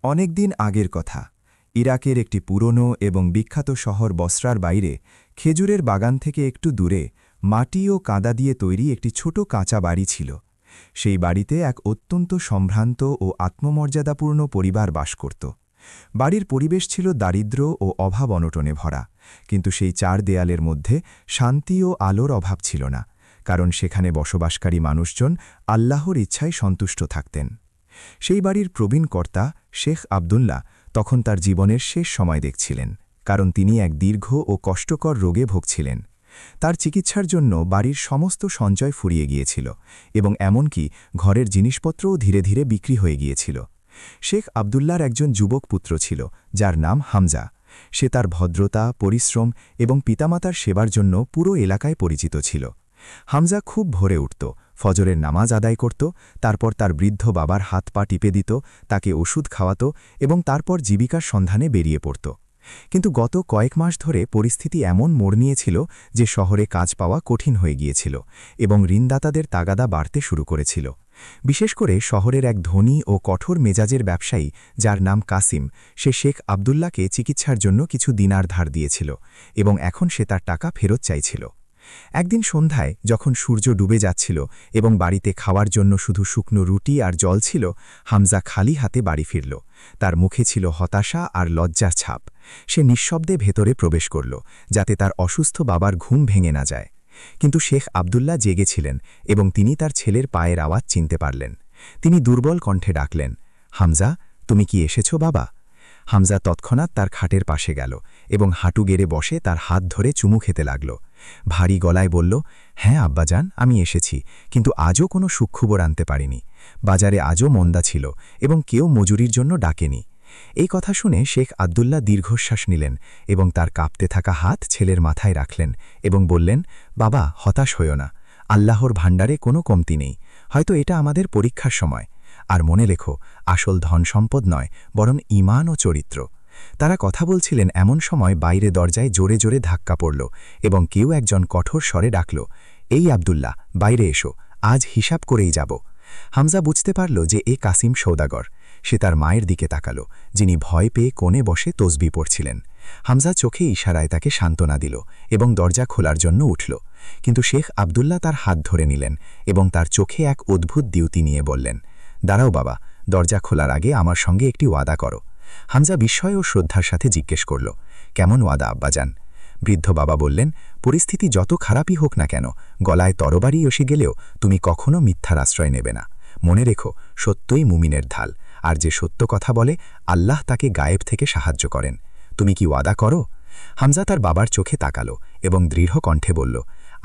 অনেকদিন আগের কথা। ইরাকের একটি পুরনো এবং বিখ্যাত শহর বসরার বাইরে খেজুরের বাগান থেকে একটু দূরে মাটি ও কাদা দিয়ে তৈরি একটি ছোট কাঁচা বাড়ি ছিল। সেই বাড়িতে এক অত্যন্ত সম্ভ্রান্ত ও আত্মমর্যাদাপূর্ণ পরিবার বাস করত। বাড়ির পরিবেশ ছিল দারিদ্র্য ও অভাব অনটনে ভরা, কিন্তু সেই চার দেয়ালের মধ্যে শান্তি ও আলোর অভাব ছিল না, কারণ সেখানে বসবাসকারী মানুষজন আল্লাহর ইচ্ছায় সন্তুষ্ট থাকতেন। সেই বাড়ির প্রবীণ কর্তা শেখ আবদুল্লাহ তখন তার জীবনের শেষ সময় দেখছিলেন, কারণ তিনি এক দীর্ঘ ও কষ্টকর রোগে ভুগছিলেন। তার চিকিৎসার জন্য বাড়ির সমস্ত সঞ্চয় ফুরিয়ে গিয়েছিল এবং এমনকি ঘরের জিনিসপত্রও ধীরে ধীরে বিক্রি হয়ে গিয়েছিল। শেখ আবদুল্লাহর একজন যুবক পুত্র ছিল, যার নাম হামজা। সে তার ভদ্রতা, পরিশ্রম এবং পিতামাতার সেবার জন্য পুরো এলাকায় পরিচিত ছিল। হামজা খুব ভোরে উঠত, ফজরের নামাজ আদায় করত, তারপর তার বৃদ্ধ বাবার হাত পা টিপে দিত, তাকে ওষুধ খাওয়াত এবং তারপর জীবিকার সন্ধানে বেরিয়ে পড়ত। কিন্তু গত কয়েক মাস ধরে পরিস্থিতি এমন মোড় নিয়েছিল যে শহরে কাজ পাওয়া কঠিন হয়ে গিয়েছিল এবং ঋণদাতাদের তাগাদা বাড়তে শুরু করেছিল। বিশেষ করে শহরের এক ধনী ও কঠোর মেজাজের ব্যবসায়ী, যার নাম কাসিম, সে শেখ আবদুল্লাহকে চিকিৎসার জন্য কিছু দিনার ধার দিয়েছিল এবং এখন সে তার টাকা ফেরত চাইছিল। একদিন সন্ধ্যায় যখন সূর্য ডুবে যাচ্ছিল এবং বাড়িতে খাওয়ার জন্য শুধু শুকনো রুটি আর জল ছিল, হামজা খালি হাতে বাড়ি ফিরল। তার মুখে ছিল হতাশা আর লজ্জার ছাপ। সে নিঃশব্দে ভেতরে প্রবেশ করল, যাতে তার অসুস্থ বাবার ঘুম ভেঙে না যায়। কিন্তু শেখ আবদুল্লাহ জেগেছিলেন এবং তিনি তার ছেলের পায়ের আওয়াজ চিনতে পারলেন। তিনি দুর্বল কণ্ঠে ডাকলেন, হামজা, তুমি কি এসেছো বাবা? হামজা তৎক্ষণাৎ তার খাটের পাশে গেল এবং হাঁটু গেড়ে বসে তার হাত ধরে চুমু খেতে লাগল। ভারী গলায় বলল, হ্যাঁ আব্বাজান, আমি এসেছি, কিন্তু আজও কোনো সুখবর আনতে পারিনি। বাজারে আজও মন্দা ছিল এবং কেউ মজুরির জন্য ডাকেনি। এই কথা শুনে শেখ আবদুল্লাহ দীর্ঘশ্বাস নিলেন এবং তার কাঁপতে থাকা হাত ছেলের মাথায় রাখলেন এবং বললেন, বাবা, হতাশ হইও না। আল্লাহর ভাণ্ডারে কোনো কমতি নেই। হয়তো এটা আমাদের পরীক্ষার সময়। আর মনে রেখো, আসল ধন সম্পদ নয়, বরং ঈমান ও চরিত্র। তারা কথা বলছিলেন এমন সময় বাইরে দরজায় জোরে জোরে ধাক্কা পড়ল এবং কেউ একজন কঠোর স্বরে ডাকল, এই আবদুল্লাহ, বাইরে এসো, আজ হিসাব করেই যাব। হামজা বুঝতে পারল যে এ কাসিম সৌদাগর। সে তার মায়ের দিকে তাকাল, যিনি ভয় পেয়ে কোণে বসে তসবি পড়ছিলেন। হামজা চোখে ইশারায় তাকে সান্ত্বনা দিল এবং দরজা খোলার জন্য উঠল। কিন্তু শেখ আবদুল্লাহ তার হাত ধরে নিলেন এবং তার চোখে এক অদ্ভুত দ্যুতি নিয়ে বললেন, দাঁড়াও বাবা, দরজা খোলার আগে আমার সঙ্গে একটি ওয়াদা করো। হামজা বিস্ময় ও শ্রদ্ধার সাথে জিজ্ঞেস করল, কেমন ওয়াদা আব্বাজান? বৃদ্ধ বাবা বললেন, পরিস্থিতি যত খারাপই হোক না কেন, গলায় তরবারি এসে গেলেও তুমি কখনো মিথ্যার আশ্রয় নেবে না। মনে রেখো, সত্যই মুমিনের ঢাল, আর যে সত্য কথা বলে আল্লাহ তাকে গায়েব থেকে সাহায্য করেন। তুমি কি ওয়াদা করো? হামজা তার বাবার চোখে তাকালো এবং দৃঢ় কণ্ঠে বলল,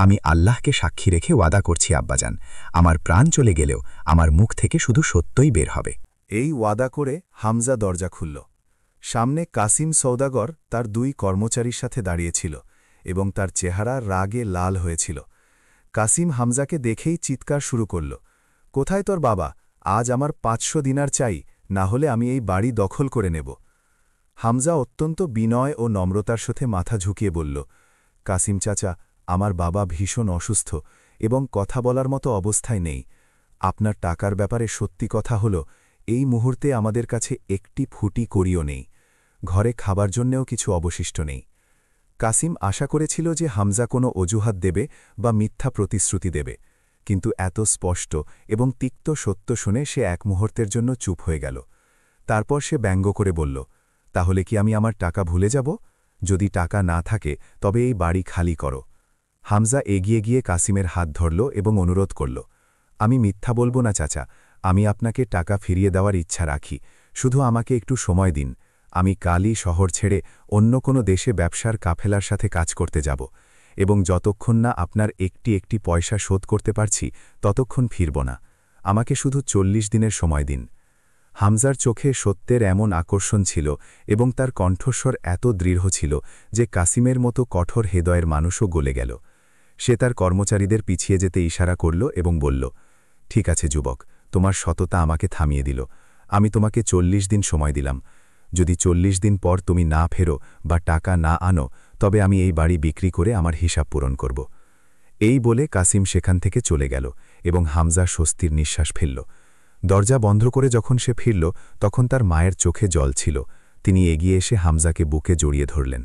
আমি আল্লাহকে সাক্ষী রেখে ওয়াদা করছি আব্বাজান, আমার প্রাণ চলে গেলেও আমার মুখ থেকে শুধু সত্যই বের হবে। এই ওয়াদা করে হামজা দরজা খুলল। সামনে কাসিম সৌদাগর তার দুই কর্মচারীর সাথে দাঁড়িয়েছিল এবং তার চেহারা রাগে লাল হয়েছিল। কাসিম হামজাকে দেখেই চিৎকার শুরু করল, কোথায় তোর বাবা? আজ আমার 500 দিনার চাই, না হলে আমি এই বাড়ি দখল করে নেব। হামজা অত্যন্ত বিনয় ও নম্রতার সাথে মাথা ঝুঁকিয়ে বলল, কাসিম চাচা, আমার বাবা ভীষণ অসুস্থ এবং কথা বলার মতো অবস্থায় নেই। আপনার টাকার ব্যাপারে সত্যি কথা হলো, এই মুহূর্তে আমাদের কাছে একটি ফুটি করিও নেই। ঘরে খাবার জন্যেও কিছু অবশিষ্ট নেই। কাসিম আশা করেছিল যে হামজা কোনো অজুহাত দেবে বা মিথ্যা প্রতিশ্রুতি দেবে, কিন্তু এত স্পষ্ট এবং তিক্ত সত্য শুনে সে এক মুহূর্তের জন্য চুপ হয়ে গেল। তারপর সে ব্যঙ্গ করে বলল, তাহলে কি আমি আমার টাকা ভুলে যাব? যদি টাকা না থাকে তবে এই বাড়ি খালি করো। হামজা এগিয়ে গিয়ে কাসিমের হাত ধরল এবং অনুরোধ করল, আমি মিথ্যা বলবো না চাচা, আমি আপনাকে টাকা ফিরিয়ে দেওয়ার ইচ্ছা রাখি, শুধু আমাকে একটু সময় দিন। আমি কালই শহর ছেড়ে অন্য কোনো দেশে ব্যবসার কাফেলার সাথে কাজ করতে যাব এবং যতক্ষণ না আপনার একটি একটি পয়সা শোধ করতে পারছি ততক্ষণ ফিরব না। আমাকে শুধু 40 দিনের সময় দিন। হামজার চোখে সত্যের এমন আকর্ষণ ছিল এবং তার কণ্ঠস্বর এত দৃঢ় ছিল যে কাসিমের মতো কঠোর হৃদয়ের মানুষও গলে গেল। সে তার কর্মচারীদের পিছিয়ে যেতে ইশারা করল এবং বলল, ঠিক আছে যুবক, তোমার সততা আমাকে থামিয়ে দিল। আমি তোমাকে 40 দিন সময় দিলাম। যদি 40 দিন পর তুমি না ফেরো বা টাকা না আনো, তবে আমি এই বাড়ি বিক্রি করে আমার হিসাব পূরণ করব। এই বলে কাসিম সেখান থেকে চলে গেল এবং হামজা স্বস্তির নিঃশ্বাস ফেলল। দরজা বন্ধ করে যখন সে ফিরল তখন তার মায়ের চোখে জল ছিল। তিনি এগিয়ে এসে হামজাকে বুকে জড়িয়ে ধরলেন।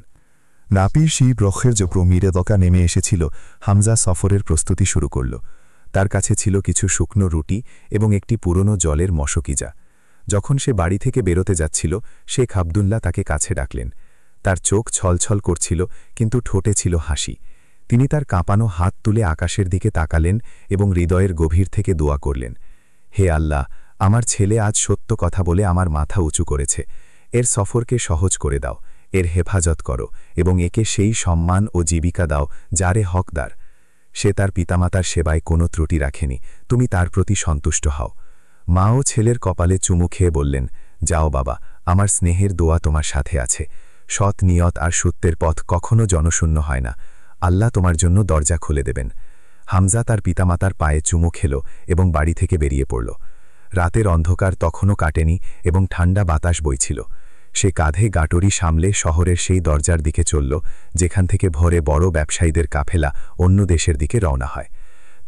নাপির সেই ব্রক্ষের যে প্রমিরে দকা নেমে এসেছিল, হামজা সফরের প্রস্তুতি শুরু করল। তার কাছে ছিল কিছু শুকনো রুটি এবং একটি পুরনো জলের মশকিজা। যখন সে বাড়ি থেকে বেরোতে যাচ্ছিল, শেখ আবদুল্লাহ তাকে কাছে ডাকলেন। তার চোখ ছলছল করছিল, কিন্তু ঠোঁটে ছিল হাসি। তিনি তার কাঁপানো হাত তুলে আকাশের দিকে তাকালেন এবং হৃদয়ের গভীর থেকে দোয়া করলেন, হে আল্লাহ, আমার ছেলে আজ সত্য কথা বলে আমার মাথা উঁচু করেছে। এর সফরকে সহজ করে দাও, এর হেফাজত করো এবং একে সেই সম্মান ও জীবিকা দাও যারে হকদার। সে তার পিতামাতার সেবায় কোনো ত্রুটি রাখেনি, তুমি তার প্রতি সন্তুষ্ট হও। মা ও ছেলের কপালে চুমু খেয়ে বললেন, যাও বাবা, আমার স্নেহের দোয়া তোমার সাথে আছে। সৎ নিয়ত আর সত্যের পথ কখনো জনশূন্য হয় না। আল্লাহ তোমার জন্য দরজা খুলে দেবেন। হামজা তার পিতামাতার পায়ে চুমু খেল এবং বাড়ি থেকে বেরিয়ে পড়ল। রাতের অন্ধকার তখনও কাটেনি এবং ঠান্ডা বাতাস বইছিল। সে কাঁধে গাটরি সামলে শহরের সেই দরজার দিকে চলল, যেখান থেকে ভোরে বড় ব্যবসায়ীদের কাফেলা অন্য দেশের দিকে রওনা হয়।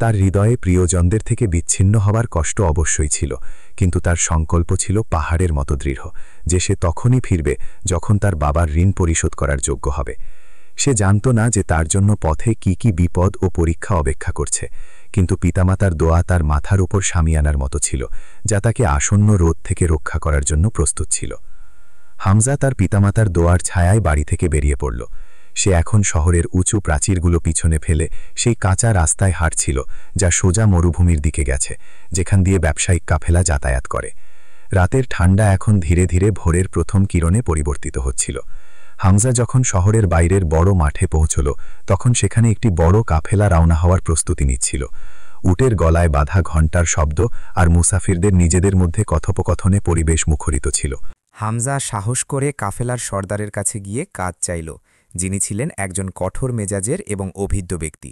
তার হৃদয়ে প্রিয়জনদের থেকে বিচ্ছিন্ন হবার কষ্ট অবশ্যই ছিল, কিন্তু তার সংকল্প ছিল পাহাড়ের মতো দৃঢ়, যে সে তখনই ফিরবে যখন তার বাবার ঋণ পরিশোধ করার যোগ্য হবে। সে জানত না যে তার জন্য পথে কি কি বিপদ ও পরীক্ষা অপেক্ষা করছে, কিন্তু পিতামাতার দোয়া তার মাথার উপর শামিয়ানার মতো ছিল, যা তাকে আসন্ন রোদ থেকে রক্ষা করার জন্য প্রস্তুত ছিল। হামজা তার পিতামাতার দোয়ার ছায়ায় বাড়ি থেকে বেরিয়ে পড়ল। সে এখন শহরের উঁচু প্রাচীরগুলো পিছনে ফেলে সেই কাঁচা রাস্তায় হাঁটছিল, যা সোজা মরুভূমির দিকে গেছে, যেখান দিয়ে ব্যবসায়িক কাফেলা যাতায়াত করে। রাতের ঠান্ডা এখন ধীরে ধীরে ভোরের প্রথম কিরণে পরিবর্তিত হচ্ছিল। হামজা যখন শহরের বাইরের বড় মাঠে পৌঁছল, তখন সেখানে একটি বড় কাফেলা রওনা হওয়ার প্রস্তুতি নিচ্ছিল। উটের গলায় বাঁধা ঘণ্টার শব্দ আর মুসাফিরদের নিজেদের মধ্যে কথোপকথনে পরিবেশ মুখরিত ছিল। হামজা সাহস করে কাফেলার সর্দারের কাছে গিয়ে কাজ চাইল, যিনি ছিলেন একজন কঠোর মেজাজের এবং অভিজ্ঞ ব্যক্তি।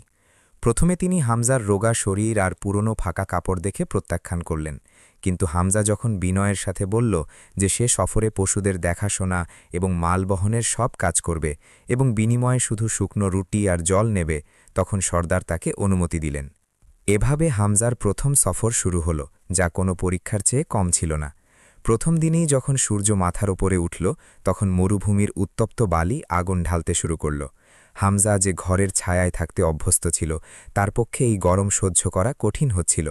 প্রথমে তিনি হামজার রোগা শরীর আর পুরনো ফাঁকা কাপড় দেখে প্রত্যাখ্যান করলেন, কিন্তু হামজা যখন বিনয়ের সাথে বলল যে সে সফরে পশুদের দেখাশোনা এবং মাল বহনের সব কাজ করবে এবং বিনিময়ে শুধু শুকনো রুটি আর জল নেবে, তখন সর্দার তাকে অনুমতি দিলেন। এভাবে হামজার প্রথম সফর শুরু হল, যা কোনো পরীক্ষার চেয়ে কম ছিল না। প্রথম দিনেই যখন সূর্য মাথার ওপরে উঠল, তখন মরুভূমির উত্তপ্ত বালি আগুন ঢালতে শুরু করল। হামজা যে ঘরের ছায়ায় থাকতে অভ্যস্ত ছিল, তার পক্ষে এই গরম সহ্য করা কঠিন হচ্ছিল।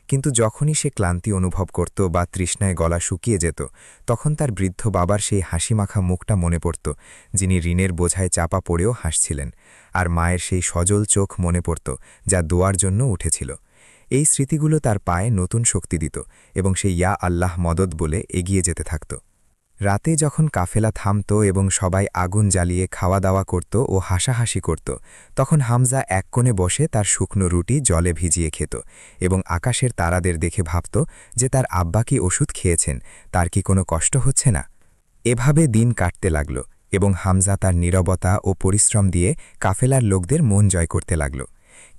কিন্তু যখনই সে ক্লান্তি অনুভব করত বা তৃষ্ণায় গলা শুকিয়ে যেত, তখন তার বৃদ্ধ বাবার সেই হাসিমাখা মুখটা মনে পড়ত, যিনি ঋণের বোঝায় চাপা পড়েও হাসছিলেন, আর মায়ের সেই সজল চোখ মনে পড়ত, যা দোয়ার জন্য উঠেছিল। এই স্মৃতিগুলো তার পায়ে নতুন শক্তি দিত এবং সে ইয়া আল্লাহ মদদ বলে এগিয়ে যেতে থাকত। রাতে যখন কাফেলা থামত এবং সবাই আগুন জ্বালিয়ে খাওয়া দাওয়া করত ও হাসাহাসি করত, তখন হামজা এক কোণে বসে তার শুকনো রুটি জলে ভিজিয়ে খেত এবং আকাশের তারাদের দেখে ভাবত যে তার আব্বা কি ওষুধ খেয়েছেন, তার কি কোনো কষ্ট হচ্ছে না। এভাবে দিন কাটতে লাগল এবং হামজা তার নীরবতা ও পরিশ্রম দিয়ে কাফেলার লোকদের মন জয় করতে লাগল।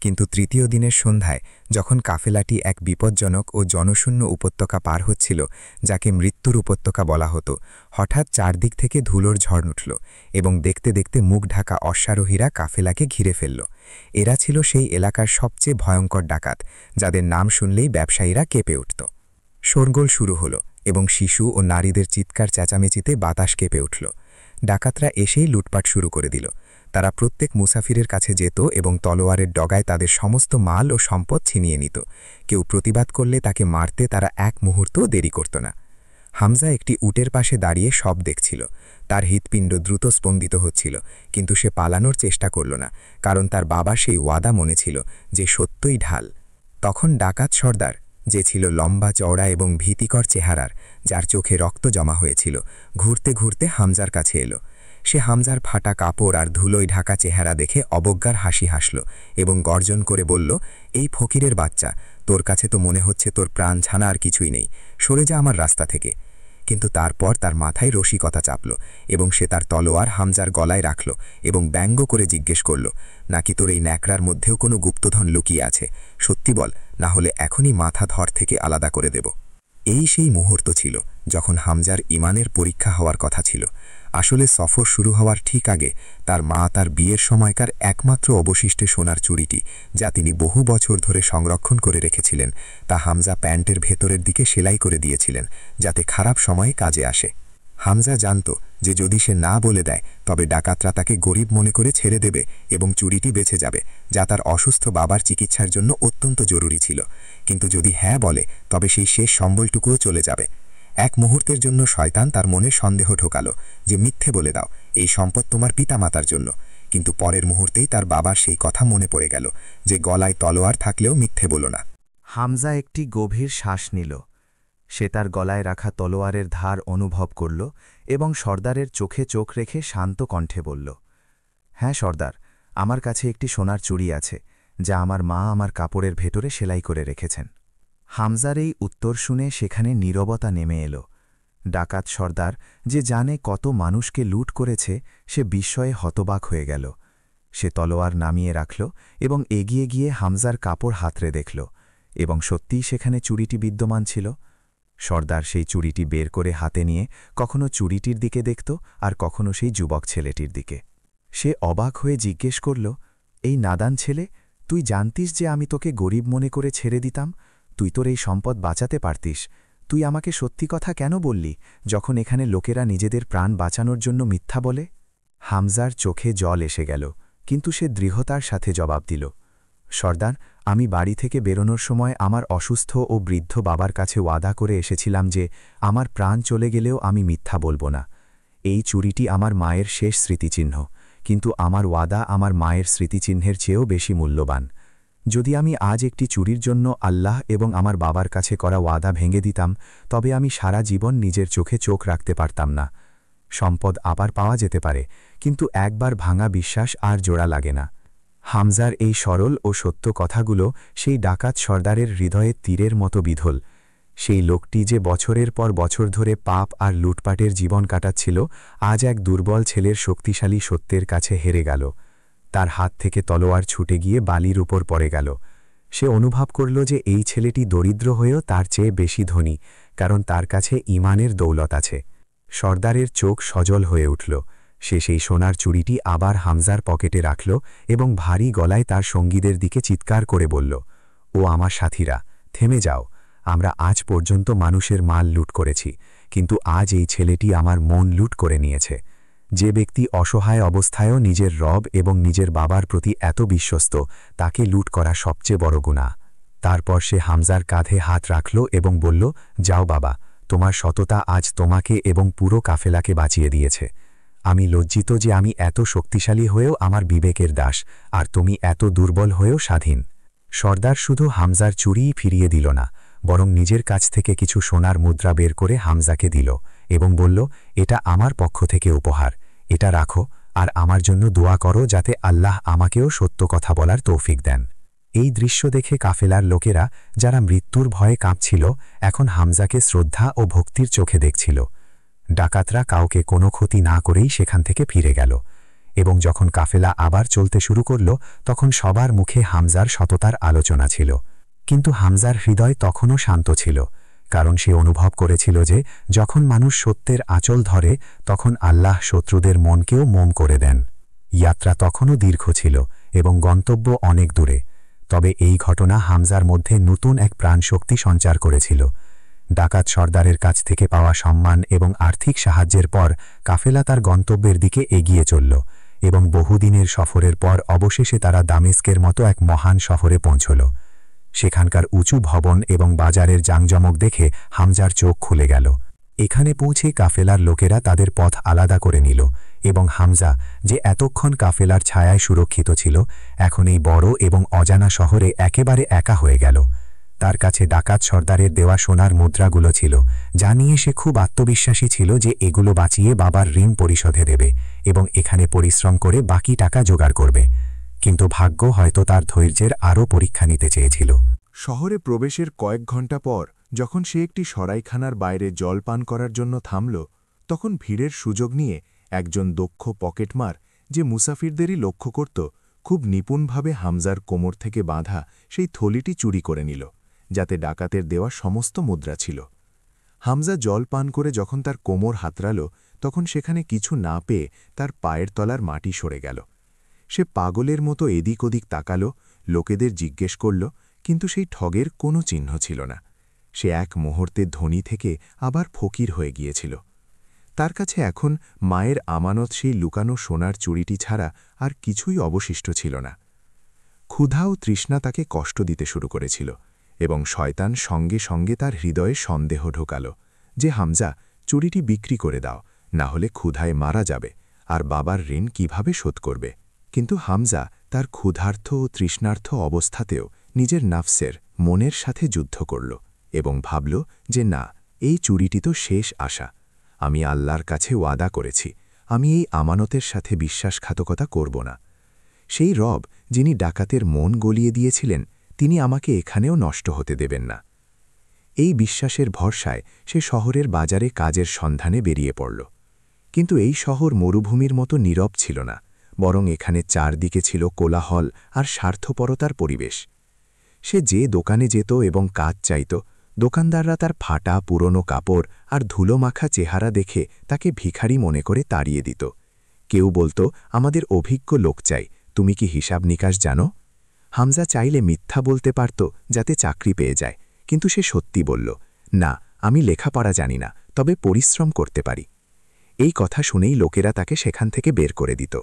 কিন্তু তৃতীয় দিনের সন্ধ্যায় যখন কাফেলাটি এক বিপজ্জনক ও জনশূন্য উপত্যকা পার হচ্ছিল, যাকে মৃত্যুর উপত্যকা বলা হতো, হঠাৎ চারদিক থেকে ধুলোর ঝড় উঠল এবং দেখতে দেখতে মুখ ঢাকা অশ্বারোহীরা কাফেলাকে ঘিরে ফেলল। এরা ছিল সেই এলাকার সবচেয়ে ভয়ঙ্কর ডাকাত, যাদের নাম শুনলেই ব্যবসায়ীরা কেঁপে উঠত। শোরগোল শুরু হল এবং শিশু ও নারীদের চিৎকার চেঁচামেচিতে বাতাস কেঁপে উঠল। ডাকাতরা এসেই লুটপাট শুরু করে দিল। তারা প্রত্যেক মুসাফিরের কাছে যেত এবং তলোয়ারের ডগায় তাদের সমস্ত মাল ও সম্পদ ছিনিয়ে নিত। কেউ প্রতিবাদ করলে তাকে মারতে তারা এক মুহূর্তও দেরি করত না। হামজা একটি উটের পাশে দাঁড়িয়ে সব দেখছিল। তার হৃৎপিণ্ড দ্রুত স্পন্দিত হচ্ছিল, কিন্তু সে পালানোর চেষ্টা করল না, কারণ তার বাবা সেই ওয়াদা মনে ছিল যে সত্যই ঢাল। তখন ডাকাত সর্দার, যে ছিল লম্বা চওড়া এবং ভীতিকর চেহারার, যার চোখে রক্ত জমা হয়েছিল, ঘুরতে ঘুরতে হামজার কাছে এলো। সে হামজার ফাটা কাপড় আর ধুলোয় ঢাকা চেহারা দেখে অবজ্ঞার হাসি হাসল এবং গর্জন করে বলল, এই ফকিরের বাচ্চা, তোর কাছে তো মনে হচ্ছে তোর প্রাণ ছানা আর কিছুই নেই, সরে যা আমার রাস্তা থেকে। কিন্তু তারপর তার মাথায় রসিকতা চাপল এবং সে তার তলোয়ার হামজার গলায় রাখল এবং ব্যঙ্গ করে জিজ্ঞেস করল, নাকি তোর এই ন্যাকড়ার মধ্যেও কোনো গুপ্তধন লুকিয়ে আছে? সত্যি বল, না হলে এখনই মাথা ধর থেকে আলাদা করে দেব। এই সেই মুহূর্ত ছিল যখন হামজার ইমানের পরীক্ষা হওয়ার কথা ছিল। আসলে সফর শুরু হওয়ার ঠিক আগে তার মা তার বিয়ের সময়কার একমাত্র অবশিষ্ট সোনার চুড়িটি, যা তিনি বহু বছর ধরে সংরক্ষণ করে রেখেছিলেন, তা হামজা প্যান্টের ভেতরের দিকে সেলাই করে দিয়েছিলেন, যাতে খারাপ সময়ে কাজে আসে। হামজা জানত যে যদি সে না বলে দেয় তবে ডাকাতরা তাকে গরিব মনে করে ছেড়ে দেবে এবং চুরিটি বেঁচে যাবে, যা তার অসুস্থ বাবার চিকিৎসার জন্য অত্যন্ত জরুরি ছিল। কিন্তু যদি হ্যাঁ বলে তবে সেই শেষ সম্বলটুকুও চলে যাবে। এক মুহূর্তের জন্য শয়তান তার মনে সন্দেহ ঢোকালো যে মিথ্যে বলে দাও, এই সম্পদ তোমার পিতামাতার জন্য। কিন্তু পরের মুহূর্তেই তার বাবার সেই কথা মনে পড়ে গেল যে গলায় তলোয়ার থাকলেও মিথ্যে বলো না। হামজা একটি গভীর শ্বাস নিল। সে তার গলায় রাখা তলোয়ারের ধার অনুভব করল এবং সর্দারের চোখে চোখ রেখে শান্ত কণ্ঠে বলল, হ্যাঁ সর্দার, আমার কাছে একটি সোনার চুড়ি আছে, যা আমার মা আমার কাপড়ের ভেতরে সেলাই করে রেখেছেন। হামজার এই উত্তর শুনে সেখানে নীরবতা নেমে এলো। ডাকাত সর্দার, যে জানে কত মানুষকে লুট করেছে, সে বিস্ময়ে হতবাক হয়ে গেল। সে তলোয়ার নামিয়ে রাখল এবং এগিয়ে গিয়ে হামজার কাপড় হাতড়ে দেখল, এবং সত্যিই সেখানে চুড়িটি বিদ্যমান ছিল। সর্দার সেই চুড়িটি বের করে হাতে নিয়ে কখনো চুড়িটির দিকে দেখত আর কখনো সেই যুবক ছেলেটির দিকে। সে অবাক হয়ে জিজ্ঞেস করল, এই নাদান ছেলে, তুই জানতিস যে আমি তোকে গরিব মনে করে ছেড়ে দিতাম? তুই তোর এই সম্পদ বাঁচাতে পারতিস। তুই আমাকে সত্যি কথা কেন বললি যখন এখানে লোকেরা নিজেদের প্রাণ বাঁচানোর জন্য মিথ্যা বলে? হামজার চোখে জল এসে গেল, কিন্তু সে দৃঢ়তার সাথে জবাব দিল, সর্দার, আমি বাড়ি থেকে বেরোনোর সময় আমার অসুস্থ ও বৃদ্ধ বাবার কাছে ওয়াদা করে এসেছিলাম যে আমার প্রাণ চলে গেলেও আমি মিথ্যা বলবো না। এই চুড়িটি আমার মায়ের শেষ স্মৃতিচিহ্ন, কিন্তু আমার ওয়াদা আমার মায়ের স্মৃতিচিহ্নের চেয়েও বেশি মূল্যবান। যদি আমি আজ একটি চুরির জন্য আল্লাহ এবং আমার বাবার কাছে করা ওয়াদা ভেঙে দিতাম, তবে আমি সারা জীবন নিজের চোখে চোখ রাখতে পারতাম না। সম্পদ আবার পাওয়া যেতে পারে, কিন্তু একবার ভাঙা বিশ্বাস আর জোড়া লাগে না। হামজার এই সরল ও সত্য কথাগুলো সেই ডাকাত সর্দারের হৃদয়ে তীরের মতো বিধল। সেই লোকটি যে বছরের পর বছর ধরে পাপ আর লুটপাটের জীবন কাটাচ্ছিল, আজ এক দুর্বল ছেলের শক্তিশালী সত্যের কাছে হেরে গেল। তার হাত থেকে তলোয়ার ছুটে গিয়ে বালির উপর পড়ে গেল। সে অনুভব করল যে এই ছেলেটি দরিদ্র হয়েও তার চেয়ে বেশি ধনী, কারণ তার কাছে ঈমানের দৌলত আছে। সর্দারের চোখ সজল হয়ে উঠল। সে সেই সোনার চুড়িটি আবার হামজার পকেটে রাখল এবং ভারী গলায় তার সঙ্গীদের দিকে চিৎকার করে বলল, ও আমার সাথীরা, থেমে যাও। আমরা আজ পর্যন্ত মানুষের মাল লুট করেছি, কিন্তু আজ এই ছেলেটি আমার মন লুট করে নিয়েছে। যে ব্যক্তি অসহায় অবস্থায়ও নিজের রব এবং নিজের বাবার প্রতি এত বিশ্বস্ত, তাকে লুট করা সবচেয়ে বড় গুনাহ। তারপর সে হামজার কাঁধে হাত রাখল এবং বলল, যাও বাবা, তোমার সততা আজ তোমাকে এবং পুরো কাফেলাকে বাঁচিয়ে দিয়েছে। আমি লজ্জিত যে আমি এত শক্তিশালী হয়েও আমার বিবেকের দাস, আর তুমি এত দুর্বল হয়েও স্বাধীন। সর্দার শুধু হামজার চুড়িই ফিরিয়ে দিল না, বরং নিজের কাছ থেকে কিছু সোনার মুদ্রা বের করে হামজাকে দিল এবং বলল, এটা আমার পক্ষ থেকে উপহার, এটা রাখো আর আমার জন্য দোয়া করো যাতে আল্লাহ আমাকেও সত্য কথা বলার তৌফিক দেন। এই দৃশ্য দেখে কাফেলার লোকেরা, যারা মৃত্যুর ভয়ে কাঁপছিল, এখন হামজাকে শ্রদ্ধা ও ভক্তির চোখে দেখছিল। ডাকাতরা কাউকে কোনো ক্ষতি না করেই সেখান থেকে ফিরে গেল, এবং যখন কাফেলা আবার চলতে শুরু করল, তখন সবার মুখে হামজার সততার আলোচনা ছিল। কিন্তু হামজার হৃদয় তখনও শান্ত ছিল, কারণ সে অনুভব করেছিল যে যখন মানুষ সত্যের আঁচল ধরে, তখন আল্লাহ শত্রুদের মনকেও মোম করে দেন। যাত্রা তখনও দীর্ঘ ছিল এবং গন্তব্য অনেক দূরে, তবে এই ঘটনা হামজার মধ্যে নতুন এক প্রাণশক্তি সঞ্চার করেছিল। ডাকাত সর্দারের কাছ থেকে পাওয়া সম্মান এবং আর্থিক সাহায্যের পর কাফেলা তার গন্তব্যের দিকে এগিয়ে চলল, এবং বহুদিনের সফরের পর অবশেষে তারা দামেস্কের মতো এক মহান শহরে পৌঁছল। সেখানকার উঁচু ভবন এবং বাজারের জাঁকজমক দেখে হামজার চোখ খুলে গেল। এখানে পৌঁছে কাফেলার লোকেরা তাদের পথ আলাদা করে নিল, এবং হামজা, যে এতক্ষণ কাফেলার ছায়ায় সুরক্ষিত ছিল, এখন এই বড় এবং অজানা শহরে একেবারে একা হয়ে গেল। তার কাছে ডাকাত সর্দারের দেওয়া সোনার মুদ্রাগুলো ছিল, যা নিয়ে সে খুব আত্মবিশ্বাসী ছিল যে এগুলো বাঁচিয়ে বাবার ঋণ পরিশোধে দেবে এবং এখানে পরিশ্রম করে বাকি টাকা জোগাড় করবে। কিন্তু ভাগ্য হয়তো তার ধৈর্যের আরও পরীক্ষা নিতে চেয়েছিল। শহরে প্রবেশের কয়েক ঘণ্টা পর যখন সে একটি সরাইখানার বাইরে জল পান করার জন্য থামল, তখন ভিড়ের সুযোগ নিয়ে একজন দক্ষ পকেটমার, যে মুসাফিরদেরই লক্ষ্য করত, খুব নিপুণভাবে হামজার কোমর থেকে বাঁধা সেই থলিটি চুরি করে নিল, যাতে ডাকাতের দেওয়া সমস্ত মুদ্রা ছিল। হামজা জল পান করে যখন তার কোমর হাতড়াল তখন সেখানে কিছু না পেয়ে তার পায়ের তলার মাটি সরে গেল। সে পাগলের মতো এদিক ওদিক তাকাল, লোকেদের জিজ্ঞেস করল, কিন্তু সেই ঠগের কোনো চিহ্ন ছিল না। সে এক মুহূর্তে ধনী থেকে আবার ফকির হয়ে গিয়েছিল। তার কাছে এখন মায়ের আমানত সেই লুকানো সোনার চুড়িটি ছাড়া আর কিছুই অবশিষ্ট ছিল না। ক্ষুধা ও তৃষ্ণা তাকে কষ্ট দিতে শুরু করেছিল এবং শয়তান সঙ্গে সঙ্গে তার হৃদয়ে সন্দেহ ঢোকাল যে হামজা, চুড়িটি বিক্রি করে দাও, না হলে ক্ষুধায় মারা যাবে, আর বাবার ঋণ কিভাবে শোধ করবে। কিন্তু হামজা তার ক্ষুধার্থ ও তৃষ্ণার্থ অবস্থাতেও নিজের নাফসের মনের সাথে যুদ্ধ করল এবং ভাবল যে না, এই চুড়িটি তো শেষ আশা। আমি আল্লাহর কাছে ওয়াদা করেছি, আমি এই আমানতের সাথে বিশ্বাসঘাতকতা করব না। সেই রব যিনি ডাকাতের মন গলিয়ে দিয়েছিলেন, তিনি আমাকে এখানেও নষ্ট হতে দেবেন না। এই বিশ্বাসের ভরসায় সে শহরের বাজারে কাজের সন্ধানে বেরিয়ে পড়ল। কিন্তু এই শহর মরুভূমির মতো নীরব ছিল না, বরং এখানে চারদিকে ছিল কোলাহল আর স্বার্থপরতার পরিবেশ। সে যে দোকানে যেত এবং কাজ চাইত, দোকানদাররা তার ফাটা পুরনো কাপড় আর ধুলোমাখা চেহারা দেখে তাকে ভিখারি মনে করে তাড়িয়ে দিত। কেউ বলতো, আমাদের অভিজ্ঞ লোক চাই, তুমি কি হিসাব নিকাশ জানো? হামজা চাইলে মিথ্যা বলতে পারত যাতে চাকরি পেয়ে যায়, কিন্তু সে সত্যি বলল, না, আমি লেখাপড়া জানি না, তবে পরিশ্রম করতে পারি। এই কথা শুনেই লোকেরা তাকে সেখান থেকে বের করে দিত।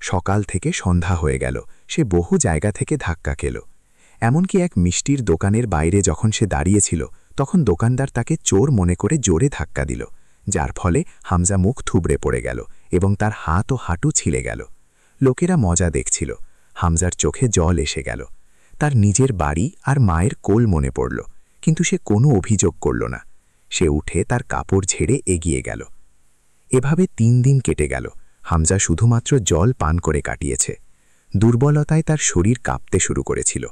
সকাল থেকে সন্ধ্যা হয়ে গেল, সে বহু জায়গা থেকে ধাক্কা খেল। এমনকি এক মিষ্টির দোকানের বাইরে যখন সে দাঁড়িয়েছিল, তখন দোকানদার তাকে চোর মনে করে জোরে ধাক্কা দিল, যার ফলে হামজা মুখ থুবড়ে পড়ে গেল এবং তার হাত ও হাঁটু ছিলে গেল। লোকেরা মজা দেখছিল। হামজার চোখে জল এসে গেল। তার নিজের বাড়ি আর মায়ের কোল মনে পড়ল, কিন্তু সে কোনো অভিযোগ করল না। সে উঠে তার কাপড় ঝেড়ে এগিয়ে গেল। এভাবে ৩ দিন কেটে গেল। হামজা শুধুমাত্র জল পান করে কাটিয়েছে। দুর্বলতায় তার শরীর কাঁপতে শুরু করেছিল।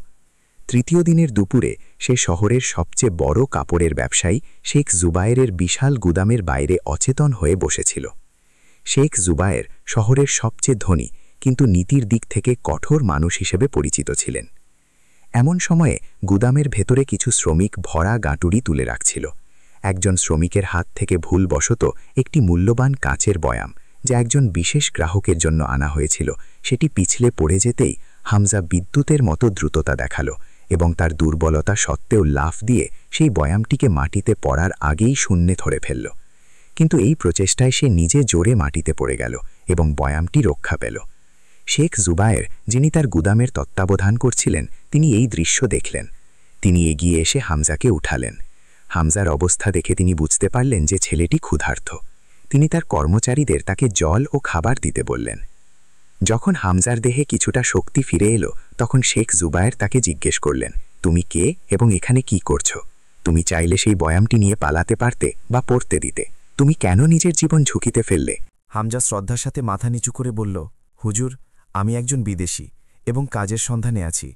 তৃতীয় দিনের দুপুরে সে শহরের সবচেয়ে বড় কাপড়ের ব্যবসায়ী শেখ জুবায়েরের বিশাল গুদামের বাইরে অচেতন হয়ে বসেছিল। শেখ জুবায়ের শহরের সবচেয়ে ধনী কিন্তু নীতির দিক থেকে কঠোর মানুষ হিসেবে পরিচিত ছিলেন। এমন সময়ে গুদামের ভেতরে কিছু শ্রমিক ভরা গাঁটুরি তুলে রাখছিল। একজন শ্রমিকের হাত থেকে ভুলবশত একটি মূল্যবান কাচের বয়াম, যা একজন বিশেষ গ্রাহকের জন্য আনা হয়েছিল, সেটি পিছলে পড়ে যেতেই হামজা বিদ্যুতের মতো দ্রুততা দেখাল এবং তার দুর্বলতা সত্ত্বেও লাফ দিয়ে সেই বয়ামটিকে মাটিতে পড়ার আগেই শূন্যে ধরে ফেলল। কিন্তু এই প্রচেষ্টায় সে নিজে জোরে মাটিতে পড়ে গেল এবং বয়ামটি রক্ষা পেল। শেখ জুবায়ের, যিনি তার গুদামের তত্ত্বাবধান করছিলেন, তিনি এই দৃশ্য দেখলেন। তিনি এগিয়ে এসে হামজাকে উঠালেন। হামজার অবস্থা দেখে তিনি বুঝতে পারলেন যে ছেলেটি ক্ষুধার্ত। তিনি তার কর্মচারীদের তাকে জল ও খাবার দিতে বললেন। যখন হামজার দেহে কিছুটা শক্তি ফিরে এলো, তখন শেখ জুবায়ের তাকে জিজ্ঞেস করলেন, তুমি কে এবং এখানে কি করছো? তুমি চাইলে সেই বয়ামটি নিয়ে পালাতে পারতে বা পড়তে দিতে। তুমি কেন নিজের জীবন ঝুঁকিতে ফেললে? হামজা শ্রদ্ধার সাথে মাথা নিচু করে বলল, হুজুর, আমি একজন বিদেশী এবং কাজের সন্ধানে আছি।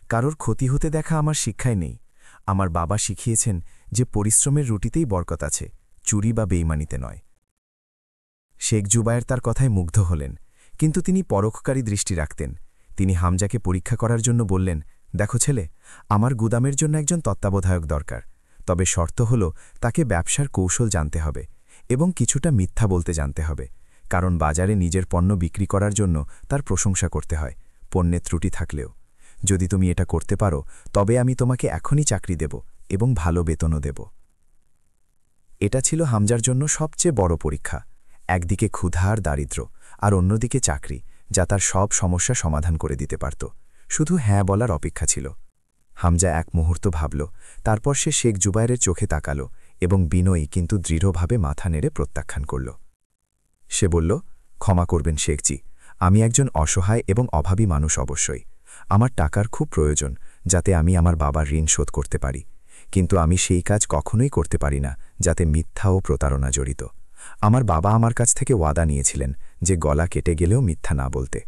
কারোর ক্ষতি হতে দেখা আমার শিক্ষায় নেই। আমার বাবা শিখিয়েছেন যে পরিশ্রমের রুটিতেই বরকত আছে, চুরি বা বেইমানিতে নয়। শেখ জুবায়ের তার কথায় মুগ্ধ হলেন, কিন্তু তিনি পরোক্ষকারী দৃষ্টি রাখতেন। তিনি হামজাকে পরীক্ষা করার জন্য বললেন, দেখো ছেলে, আমার গুদামের জন্য একজন তত্ত্বাবধায়ক দরকার, তবে শর্ত হল তাকে ব্যবসার কৌশল জানতে হবে এবং কিছুটা মিথ্যা বলতে জানতে হবে, কারণ বাজারে নিজের পণ্য বিক্রি করার জন্য তার প্রশংসা করতে হয়, পণ্যের ত্রুটি থাকলেও। যদি তুমি এটা করতে পারো, তবে আমি তোমাকে এখনই চাকরি দেব এবং ভালো বেতনও দেব। এটা ছিল হামজার জন্য সবচেয়ে বড় পরীক্ষা। একদিকে ক্ষুধা আর দারিদ্র্য, আর অন্যদিকে চাকরি, যা তার সব সমস্যা সমাধান করে দিতে পারত। শুধু হ্যাঁ বলার অপেক্ষা ছিল। হামজা এক মুহূর্ত ভাবল, তারপর সে শেখ জুবায়েরের চোখে তাকাল এবং বিনয়ী কিন্তু দৃঢ়ভাবে মাথা নেড়ে প্রত্যাখ্যান করল। সে বলল, ক্ষমা করবেন শেখজি, আমি একজন অসহায় এবং অভাবী মানুষ অবশ্যই। আমার টাকার খুব প্রয়োজন, যাতে আমি আমার বাবার ঋণ শোধ করতে পারি, কিন্তু আমি সেই কাজ কখনোই করতে পারি না যাতে মিথ্যা ও প্রতারণা জড়িত। আমার বাবা আমার কাছ থেকে ওয়াদা নিয়েছিলেন যে গলা কেটে গেলেও মিথ্যা না বলতে।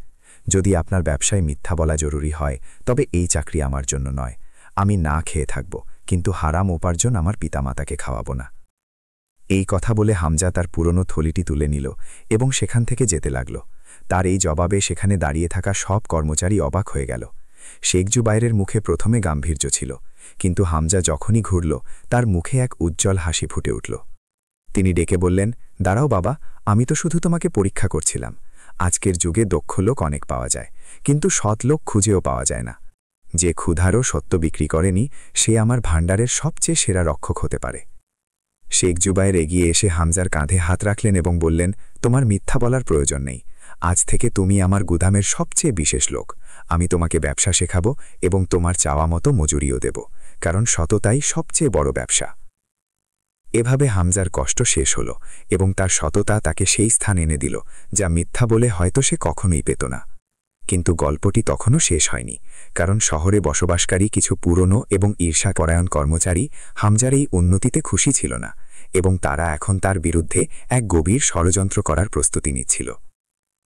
যদি আপনার ব্যবসায় মিথ্যা বলা জরুরি হয়, তবে এই চাকরি আমার জন্য নয়। আমি না খেয়ে থাকব, কিন্তু হারাম উপার্জন আমার পিতামাতাকে খাওয়াবো না। এই কথা বলে হামজা তার পুরনো থলিটি তুলে নিল এবং সেখান থেকে যেতে লাগল। তার এই জবাবে সেখানে দাঁড়িয়ে থাকা সব কর্মচারী অবাক হয়ে গেল। শেখ জুবায়েরের মুখে প্রথমে গাম্ভীর্য ছিল, কিন্তু হামজা যখনই ঘুরল তার মুখে এক উজ্জ্বল হাসি ফুটে উঠল। তিনি ডেকে বললেন, দাঁড়াও বাবা, আমি তো শুধু তোমাকে পরীক্ষা করছিলাম। আজকের যুগে দক্ষ লোক অনেক পাওয়া যায়, কিন্তু সৎ লোক খুঁজেও পাওয়া যায় না। যে ক্ষুধারও সত্য বিক্রি করেনি, সে আমার ভাণ্ডারের সবচেয়ে সেরা রক্ষক হতে পারে। শেখ জুবায়ের এগিয়ে এসে হামজার কাঁধে হাত রাখলেন এবং বললেন, তোমার মিথ্যা বলার প্রয়োজন নেই। আজ থেকে তুমি আমার গুদামের সবচেয়ে বিশেষ লোক। আমি তোমাকে ব্যবসা শেখাবো এবং তোমার চাওয়া মতো মজুরিও দেব, কারণ সততাই সবচেয়ে বড় ব্যবসা। এভাবে হামজার কষ্ট শেষ হল এবং তার সততা তাকে সেই স্থান এনে দিল যা মিথ্যা বলে হয়তো সে কখনোই পেত না। কিন্তু গল্পটি তখনও শেষ হয়নি, কারণ শহরে বসবাসকারী কিছু পুরনো এবং ঈর্ষাপরায়ণ কর্মচারী হামজার এই উন্নতিতে খুশি ছিল না, এবং তারা এখন তার বিরুদ্ধে এক গভীর ষড়যন্ত্র করার প্রস্তুতি নিচ্ছিল।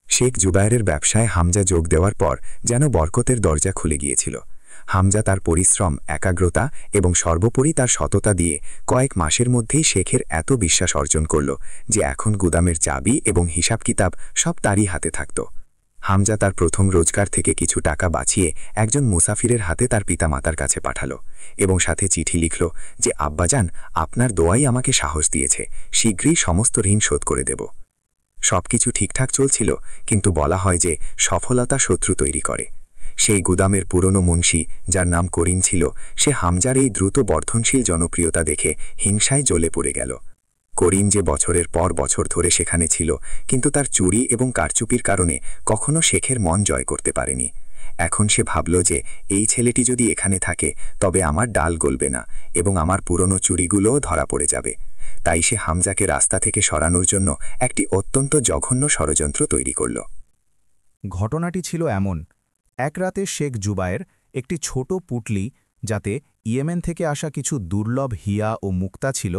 শেখ জুবায়েরের ব্যবসায় হামজা যোগ দেওয়ার পর যেন বরকতের দরজা খুলে গিয়েছিল। হামজা তার পরিশ্রম, একাগ্রতা এবং সর্বোপরি তার সততা দিয়ে কয়েক মাসের মধ্যেই শেখের এত বিশ্বাস অর্জন করল যে এখন গুদামের চাবি এবং হিসাব কিতাব সব তারই হাতে থাকত। হামজা তার প্রথম রোজগার থেকে কিছু টাকা বাঁচিয়ে একজন মুসাফিরের হাতে তার পিতামাতার কাছে পাঠাল এবং সাথে চিঠি লিখল যে, আব্বাজান, আপনার দোয়াই আমাকে সাহস দিয়েছে, শীঘ্রই সমস্ত ঋণ শোধ করে দেব। সবকিছু ঠিকঠাক চলছিল, কিন্তু বলা হয় যে সফলতা শত্রু তৈরি করে। সেই গুদামের পুরনো মুন্সি, যার নাম করিম ছিল, সে হামজার এই দ্রুত বর্ধনশীল জনপ্রিয়তা দেখে হিংসায় জ্বলে পড়ে গেল। করিম যে বছরের পর বছর ধরে সেখানে ছিল, কিন্তু তার চুরি এবং কারচুপির কারণে কখনো শেখের মন জয় করতে পারেনি। এখন সে ভাবল যে এই ছেলেটি যদি এখানে থাকে তবে আমার ডাল গলবে না এবং আমার পুরনো চুরিগুলোও ধরা পড়ে যাবে। তাই সে হামজাকে রাস্তা থেকে সরানোর জন্য একটি অত্যন্ত জঘন্য ষড়যন্ত্র তৈরি করল। ঘটনাটি ছিল এমন, এক রাতে শেখ জুবায়ের একটি ছোট পুটলি, যাতে ইয়েমেন থেকে আসা কিছু দুর্লভ হিয়া ও মুক্তা ছিল,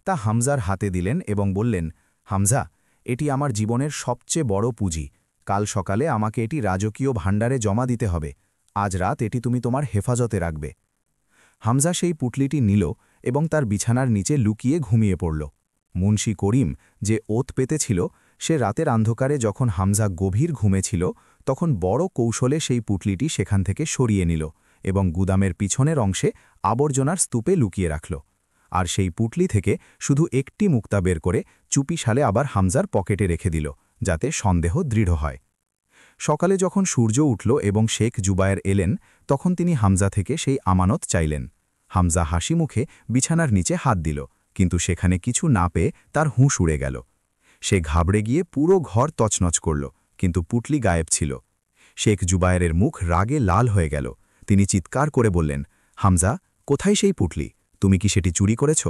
তা হামজার হাতে দিলেন এবং বললেন, হামজা, এটি আমার জীবনের সবচেয়ে বড় পুঁজি। কাল সকালে আমাকে এটি রাজকীয় ভাণ্ডারে জমা দিতে হবে। আজ রাত এটি তুমি তোমার হেফাজতে রাখবে। হামজা সেই পুটলিটি নিল এবং তার বিছানার নিচে লুকিয়ে ঘুমিয়ে পড়ল। মুন্সি করিম, যে ওত পেতেছিল, সে রাতের অন্ধকারে যখন হামজা গভীর ঘুমেছিল তখন বড় কৌশলে সেই পুটলিটি সেখান থেকে সরিয়ে নিল এবং গুদামের পিছনের অংশে আবর্জনার স্তূপে লুকিয়ে রাখল। আর সেই পুটলি থেকে শুধু একটি মুক্তা বের করে চুপিসালে আবার হামজার পকেটে রেখে দিল, যাতে সন্দেহ দৃঢ় হয়। সকালে যখন সূর্য উঠল এবং শেখ জুবায়ের এলেন, তখন তিনি হামজা থেকে সেই আমানত চাইলেন। হামজা হাসি মুখে বিছানার নিচে হাত দিল, কিন্তু সেখানে কিছু না পেয়ে তার হুঁশ উড়ে গেল। সে ঘাবড়ে গিয়ে পুরো ঘর তছনছ করল, কিন্তু পুটলি গায়েব ছিল। শেখ জুবায়েরের মুখ রাগে লাল হয়ে গেল। তিনি চিৎকার করে বললেন, হামজা, কোথায় সেই পুটলি? তুমি কি সেটি চুরি করেছ?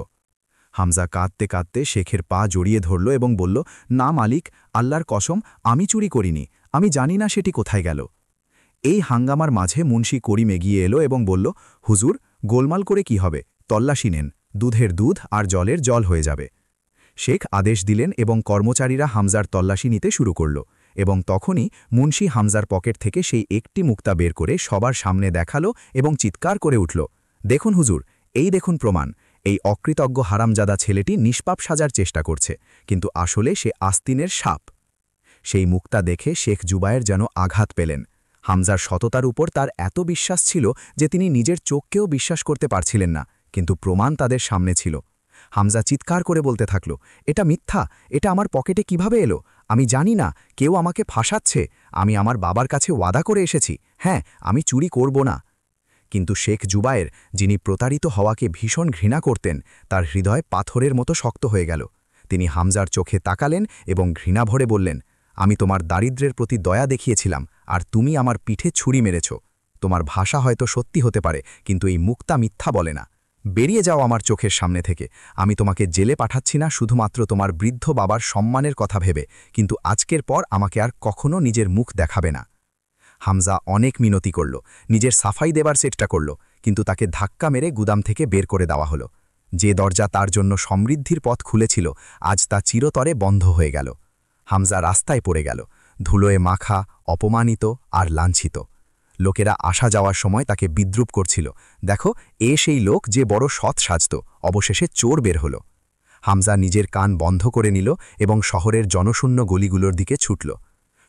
হামজা কাঁদতে কাঁদতে শেখের পা জড়িয়ে ধরল এবং বলল, না মালিক, আল্লাহর কসম, আমি চুরি করিনি। আমি জানি না সেটি কোথায় গেল। এই হাঙ্গামার মাঝে মুন্সি করিম এগিয়ে এলো এবং বলল, হুজুর, গোলমাল করে কি হবে? তল্লাশি নেন, দুধের দুধ আর জলের জল হয়ে যাবে। শেখ আদেশ দিলেন এবং কর্মচারীরা হামজার তল্লাশি নিতে শুরু করল, এবং তখনই মুন্সি হামজার পকেট থেকে সেই একটি মুক্তা বের করে সবার সামনে দেখালো এবং চিৎকার করে উঠল, দেখুন হুজুর, এই দেখুন প্রমাণ। এই অকৃতজ্ঞ হারামজাদা ছেলেটি নিষ্পাপ সাজার চেষ্টা করছে, কিন্তু আসলে সে আস্তিনের সাপ। সেই মুক্তা দেখে শেখ জুবায়ের যেন আঘাত পেলেন। হামজার সততার উপর তার এত বিশ্বাস ছিল যে তিনি নিজের চোখকেও বিশ্বাস করতে পারছিলেন না, কিন্তু প্রমাণ তাদের সামনে ছিল। হামজা চিৎকার করে বলতে থাকল, এটা মিথ্যা, এটা আমার পকেটে কিভাবে এলো? আমি জানি না, কেউ আমাকে ফাঁসাচ্ছে। আমি আমার বাবার কাছে ওয়াদা করে এসেছি, হ্যাঁ, আমি চুরি করব না। কিন্তু শেখ জুবায়ের, যিনি প্রতারিত হওয়াকে ভীষণ ঘৃণা করতেন, তার হৃদয় পাথরের মতো শক্ত হয়ে গেল। তিনি হামজার চোখে তাকালেন এবং ঘৃণা ভরে বললেন, আমি তোমার দারিদ্র্যের প্রতি দয়া দেখিয়েছিলাম, আর তুমি আমার পিঠে ছুরি মেরেছ। তোমার ভাষা হয়তো সত্যি হতে পারে, কিন্তু এই মুক্তা মিথ্যা বলে না। বেরিয়ে যাও আমার চোখের সামনে থেকে। আমি তোমাকে জেলে পাঠাচ্ছি না শুধুমাত্র তোমার বৃদ্ধ বাবার সম্মানের কথা ভেবে, কিন্তু আজকের পর আমাকে আর কখনো নিজের মুখ দেখাবে না। হামজা অনেক মিনতি করল, নিজের সাফাই দেবার চেষ্টা করল, কিন্তু তাকে ধাক্কা মেরে গুদাম থেকে বের করে দেওয়া হলো। যে দরজা তার জন্য সমৃদ্ধির পথ খুলেছিল, আজ তা চিরতরে বন্ধ হয়ে গেল। হামজা রাস্তায় পড়ে গেল, ধুলোয় মাখা, অপমানিত আর লাঞ্ছিত। লোকেরা আসা যাওয়ার সময় তাকে বিদ্রুপ করছিল, দেখো, এ সেই লোক যে বড় সৎ সাজত, অবশেষে চোর বের হল। হামজা নিজের কান বন্ধ করে নিল এবং শহরের জনশূন্য গলিগুলোর দিকে ছুটল।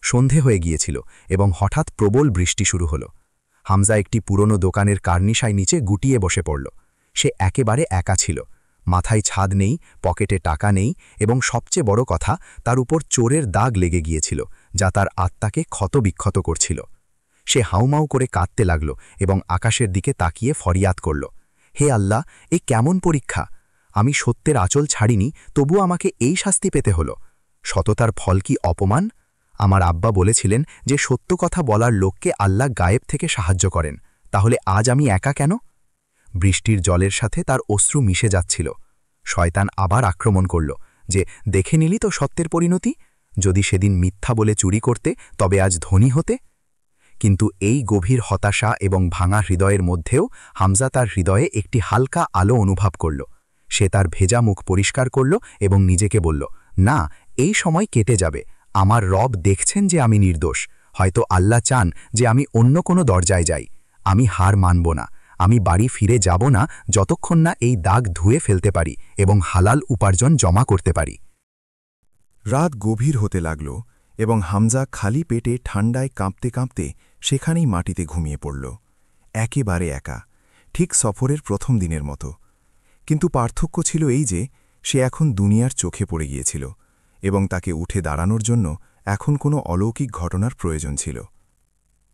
সন্ধে হয়ে গিয়েছিল এবং হঠাৎ প্রবল বৃষ্টি শুরু হল। হামজা একটি পুরনো দোকানের কার্নিশায় নিচে গুটিয়ে বসে পড়ল। সে একেবারে একা ছিল। মাথায় ছাদ নেই, পকেটে টাকা নেই, এবং সবচেয়ে বড় কথা, তার উপর চোরের দাগ লেগে গিয়েছিল, যা তার আত্মাকে ক্ষতবিক্ষত করছিল। সে হাউমাউ করে কাঁদতে লাগল এবং আকাশের দিকে তাকিয়ে ফরিয়াদ করল, হে আল্লাহ, এ কেমন পরীক্ষা! আমি সত্যের আঁচল ছাড়িনি, তবুও আমাকে এই শাস্তি পেতে হল। সততার ফল কি অপমান? আমার আব্বা বলেছিলেন যে সত্য কথা বলার লোককে আল্লাহ গায়েব থেকে সাহায্য করেন। তাহলে আজ আমি একা কেন? বৃষ্টির জলের সাথে তার অশ্রু মিশে যাচ্ছিল। শয়তান আবার আক্রমণ করল যে, দেখে নিলি তো সত্যের পরিণতি? যদি সেদিন মিথ্যা বলে চুরি করতে, তবে আজ ধনী হতে। কিন্তু এই গভীর হতাশা এবং ভাঙা হৃদয়ের মধ্যেও হামজা তার হৃদয়ে একটি হালকা আলো অনুভব করল। সে তার ভেজা মুখ পরিষ্কার করল এবং নিজেকে বলল, না, এই সময় কেটে যাবে। আমার রব দেখছেন যে আমি নির্দোষ। হয়তো আল্লাহ চান যে আমি অন্য কোনো দরজায় যাই। আমি হার মানব না। আমি বাড়ি ফিরে যাব না যতক্ষণ না এই দাগ ধুয়ে ফেলতে পারি এবং হালাল উপার্জন জমা করতে পারি। রাত গভীর হতে লাগল এবং হামজা খালি পেটে ঠান্ডায় কাঁপতে কাঁপতে সেখানেই মাটিতে ঘুমিয়ে পড়ল, একেবারে একা, ঠিক সফরের প্রথম দিনের মতো। কিন্তু পার্থক্য ছিল এই যে সে এখন দুনিয়ার চোখে পড়ে গিয়েছিল এবং তাকে উঠে দাঁড়ানোর জন্য এখন কোনো অলৌকিক ঘটনার প্রয়োজন ছিল।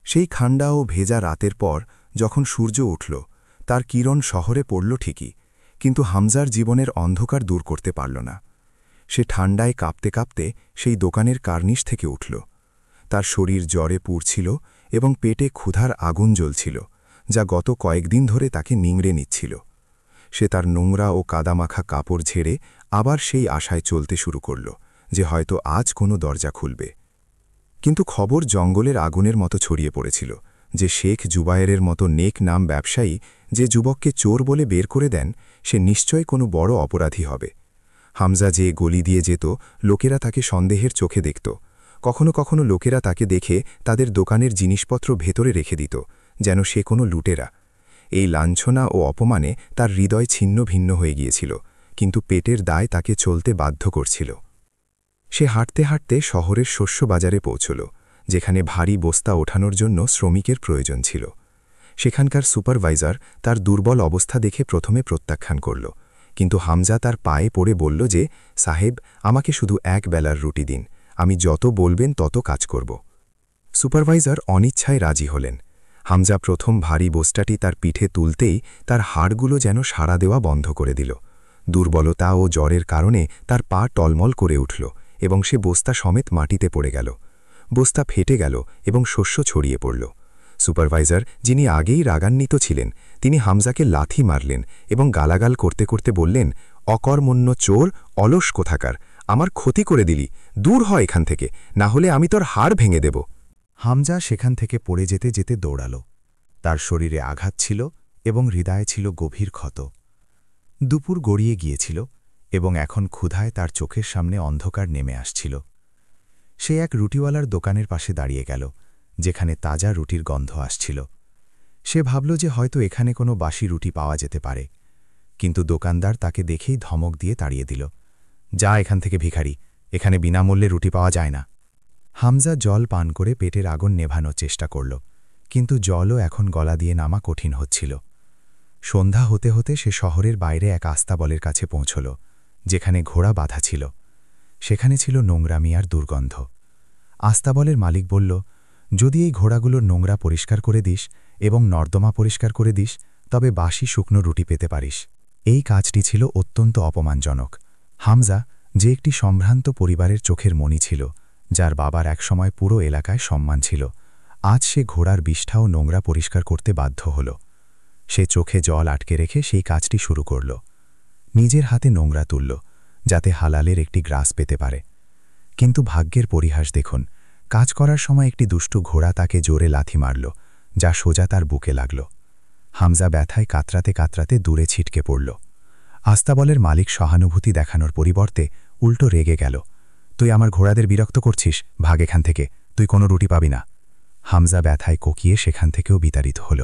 সেই ঠান্ডা ও ভেজা রাতের পর যখন সূর্য উঠল, তার কিরণ শহরে পড়ল ঠিকই, কিন্তু হামজার জীবনের অন্ধকার দূর করতে পারল না। সে ঠান্ডায় কাঁপতে কাঁপতে সেই দোকানের কার্নিশ থেকে উঠল। তার শরীর জ্বরে পুড়ছিল এবং পেটে ক্ষুধার আগুন জ্বলছিল, যা গত কয়েকদিন ধরে তাকে নিংড়ে নিচ্ছিল। সে তার নোংরা ও কাদামাখা কাপড় ঝেড়ে আবার সেই আশায় চলতে শুরু করল যে হয়তো আজ কোনো দরজা খুলবে। কিন্তু খবর জঙ্গলের আগুনের মতো ছড়িয়ে পড়েছিল যে শেখ জুবায়েরের মতো নেক নাম ব্যবসায়ী যে যুবককে চোর বলে বের করে দেন, সে নিশ্চয় কোনো বড় অপরাধী হবে। হামজা যে গলি দিয়ে যেত, লোকেরা তাকে সন্দেহের চোখে দেখত। কখনো কখনো লোকেরা তাকে দেখে তাদের দোকানের জিনিসপত্র ভেতরে রেখে দিত, যেন সে কোনো লুটেরা। এই লাঞ্ছনা ও অপমানে তার হৃদয় ছিন্ন ভিন্ন হয়ে গিয়েছিল, কিন্তু পেটের দায় তাকে চলতে বাধ্য করছিল। সে হাঁটতে হাঁটতে শহরের শস্য বাজারে পৌঁছল, যেখানে ভারী বস্তা ওঠানোর জন্য শ্রমিকের প্রয়োজন ছিল। সেখানকার সুপারভাইজার তার দুর্বল অবস্থা দেখে প্রথমে প্রত্যাখ্যান করল, কিন্তু হামজা তার পায়ে পড়ে বলল যে, সাহেব, আমাকে শুধু এক বেলার রুটি দিন, আমি যত বলবেন তত কাজ করব। সুপারভাইজার অনিচ্ছায় রাজি হলেন। হামজা প্রথম ভারী বস্তাটি তার পিঠে তুলতেই তার হাড়গুলো যেন সাড়া দেওয়া বন্ধ করে দিল। দুর্বলতা ও জ্বরের কারণে তার পা টলমল করে উঠল এবং সে বস্তা সমেত মাটিতে পড়ে গেল। বস্তা ফেটে গেল এবং শস্য ছড়িয়ে পড়ল। সুপারভাইজার, যিনি আগেই রাগান্বিত ছিলেন, তিনি হামজাকে লাথি মারলেন এবং গালাগাল করতে করতে বললেন, অকর্মণ্য চোর, অলস কোথাকার, আমার ক্ষতি করে দিলি, দূর হ এখান থেকে, না হলে আমি তোর হাড় ভেঙে দেব। হামজা সেখান থেকে পড়ে যেতে যেতে দৌড়াল। তার শরীরে আঘাত ছিল এবং হৃদয়ে ছিল গভীর ক্ষত। দুপুর গড়িয়ে গিয়েছিল এবং এখন ক্ষুধায় তার চোখের সামনে অন্ধকার নেমে আসছিল। সে এক রুটিওয়ালার দোকানের পাশে দাঁড়িয়ে গেল, যেখানে তাজা রুটির গন্ধ আসছিল। সে ভাবল যে হয়তো এখানে কোনো বাসি রুটি পাওয়া যেতে পারে, কিন্তু দোকানদার তাকে দেখেই ধমক দিয়ে তাড়িয়ে দিল, যা এখান থেকে ভিখারি, এখানে বিনামূল্যে রুটি পাওয়া যায় না। হামজা জল পান করে পেটের আগুন নেভানোর চেষ্টা করল, কিন্তু জলও এখন গলা দিয়ে নামা কঠিন হচ্ছিল। সন্ধ্যা হতে হতে সে শহরের বাইরে এক আস্তাবলের কাছে পৌঁছল, যেখানে ঘোড়া বাঁধা ছিল। সেখানে ছিল নোংরামি আর দুর্গন্ধ। আস্তাবলের মালিক বলল, যদি এই ঘোড়াগুলোর নোংরা পরিষ্কার করে দিস এবং নর্দমা পরিষ্কার করে দিস, তবে বাসি শুকনো রুটি পেতে পারিস। এই কাজটি ছিল অত্যন্ত অপমানজনক। হামজা, যে একটি সম্ভ্রান্ত পরিবারের চোখের মণি ছিল, যার বাবার একসময় পুরো এলাকায় সম্মান ছিল, আজ সে ঘোড়ার বিষ্ঠা ও নোংরা পরিষ্কার করতে বাধ্য হল। সে চোখে জল আটকে রেখে সেই কাজটি শুরু করল। নিজের হাতে নোংরা তুলল, যাতে হালালের একটি গ্রাস পেতে পারে। কিন্তু ভাগ্যের পরিহাস দেখুন, কাজ করার সময় একটি দুষ্টু ঘোড়া তাকে জোরে লাথি মারল, যা সোজা তার বুকে লাগল। হামজা ব্যথায় কাতরাতে কাতরাতে দূরে ছিটকে পড়ল। আস্তাবলের মালিক সহানুভূতি দেখানোর পরিবর্তে উল্টো রেগে গেল, তুই আমার ঘোড়াদের বিরক্ত করছিস, ভাগ এখান থেকে, তুই কোনো রুটি পাবি না। হামজা ব্যথায় কোকিয়ে সেখান থেকেও বিতাড়িত হল।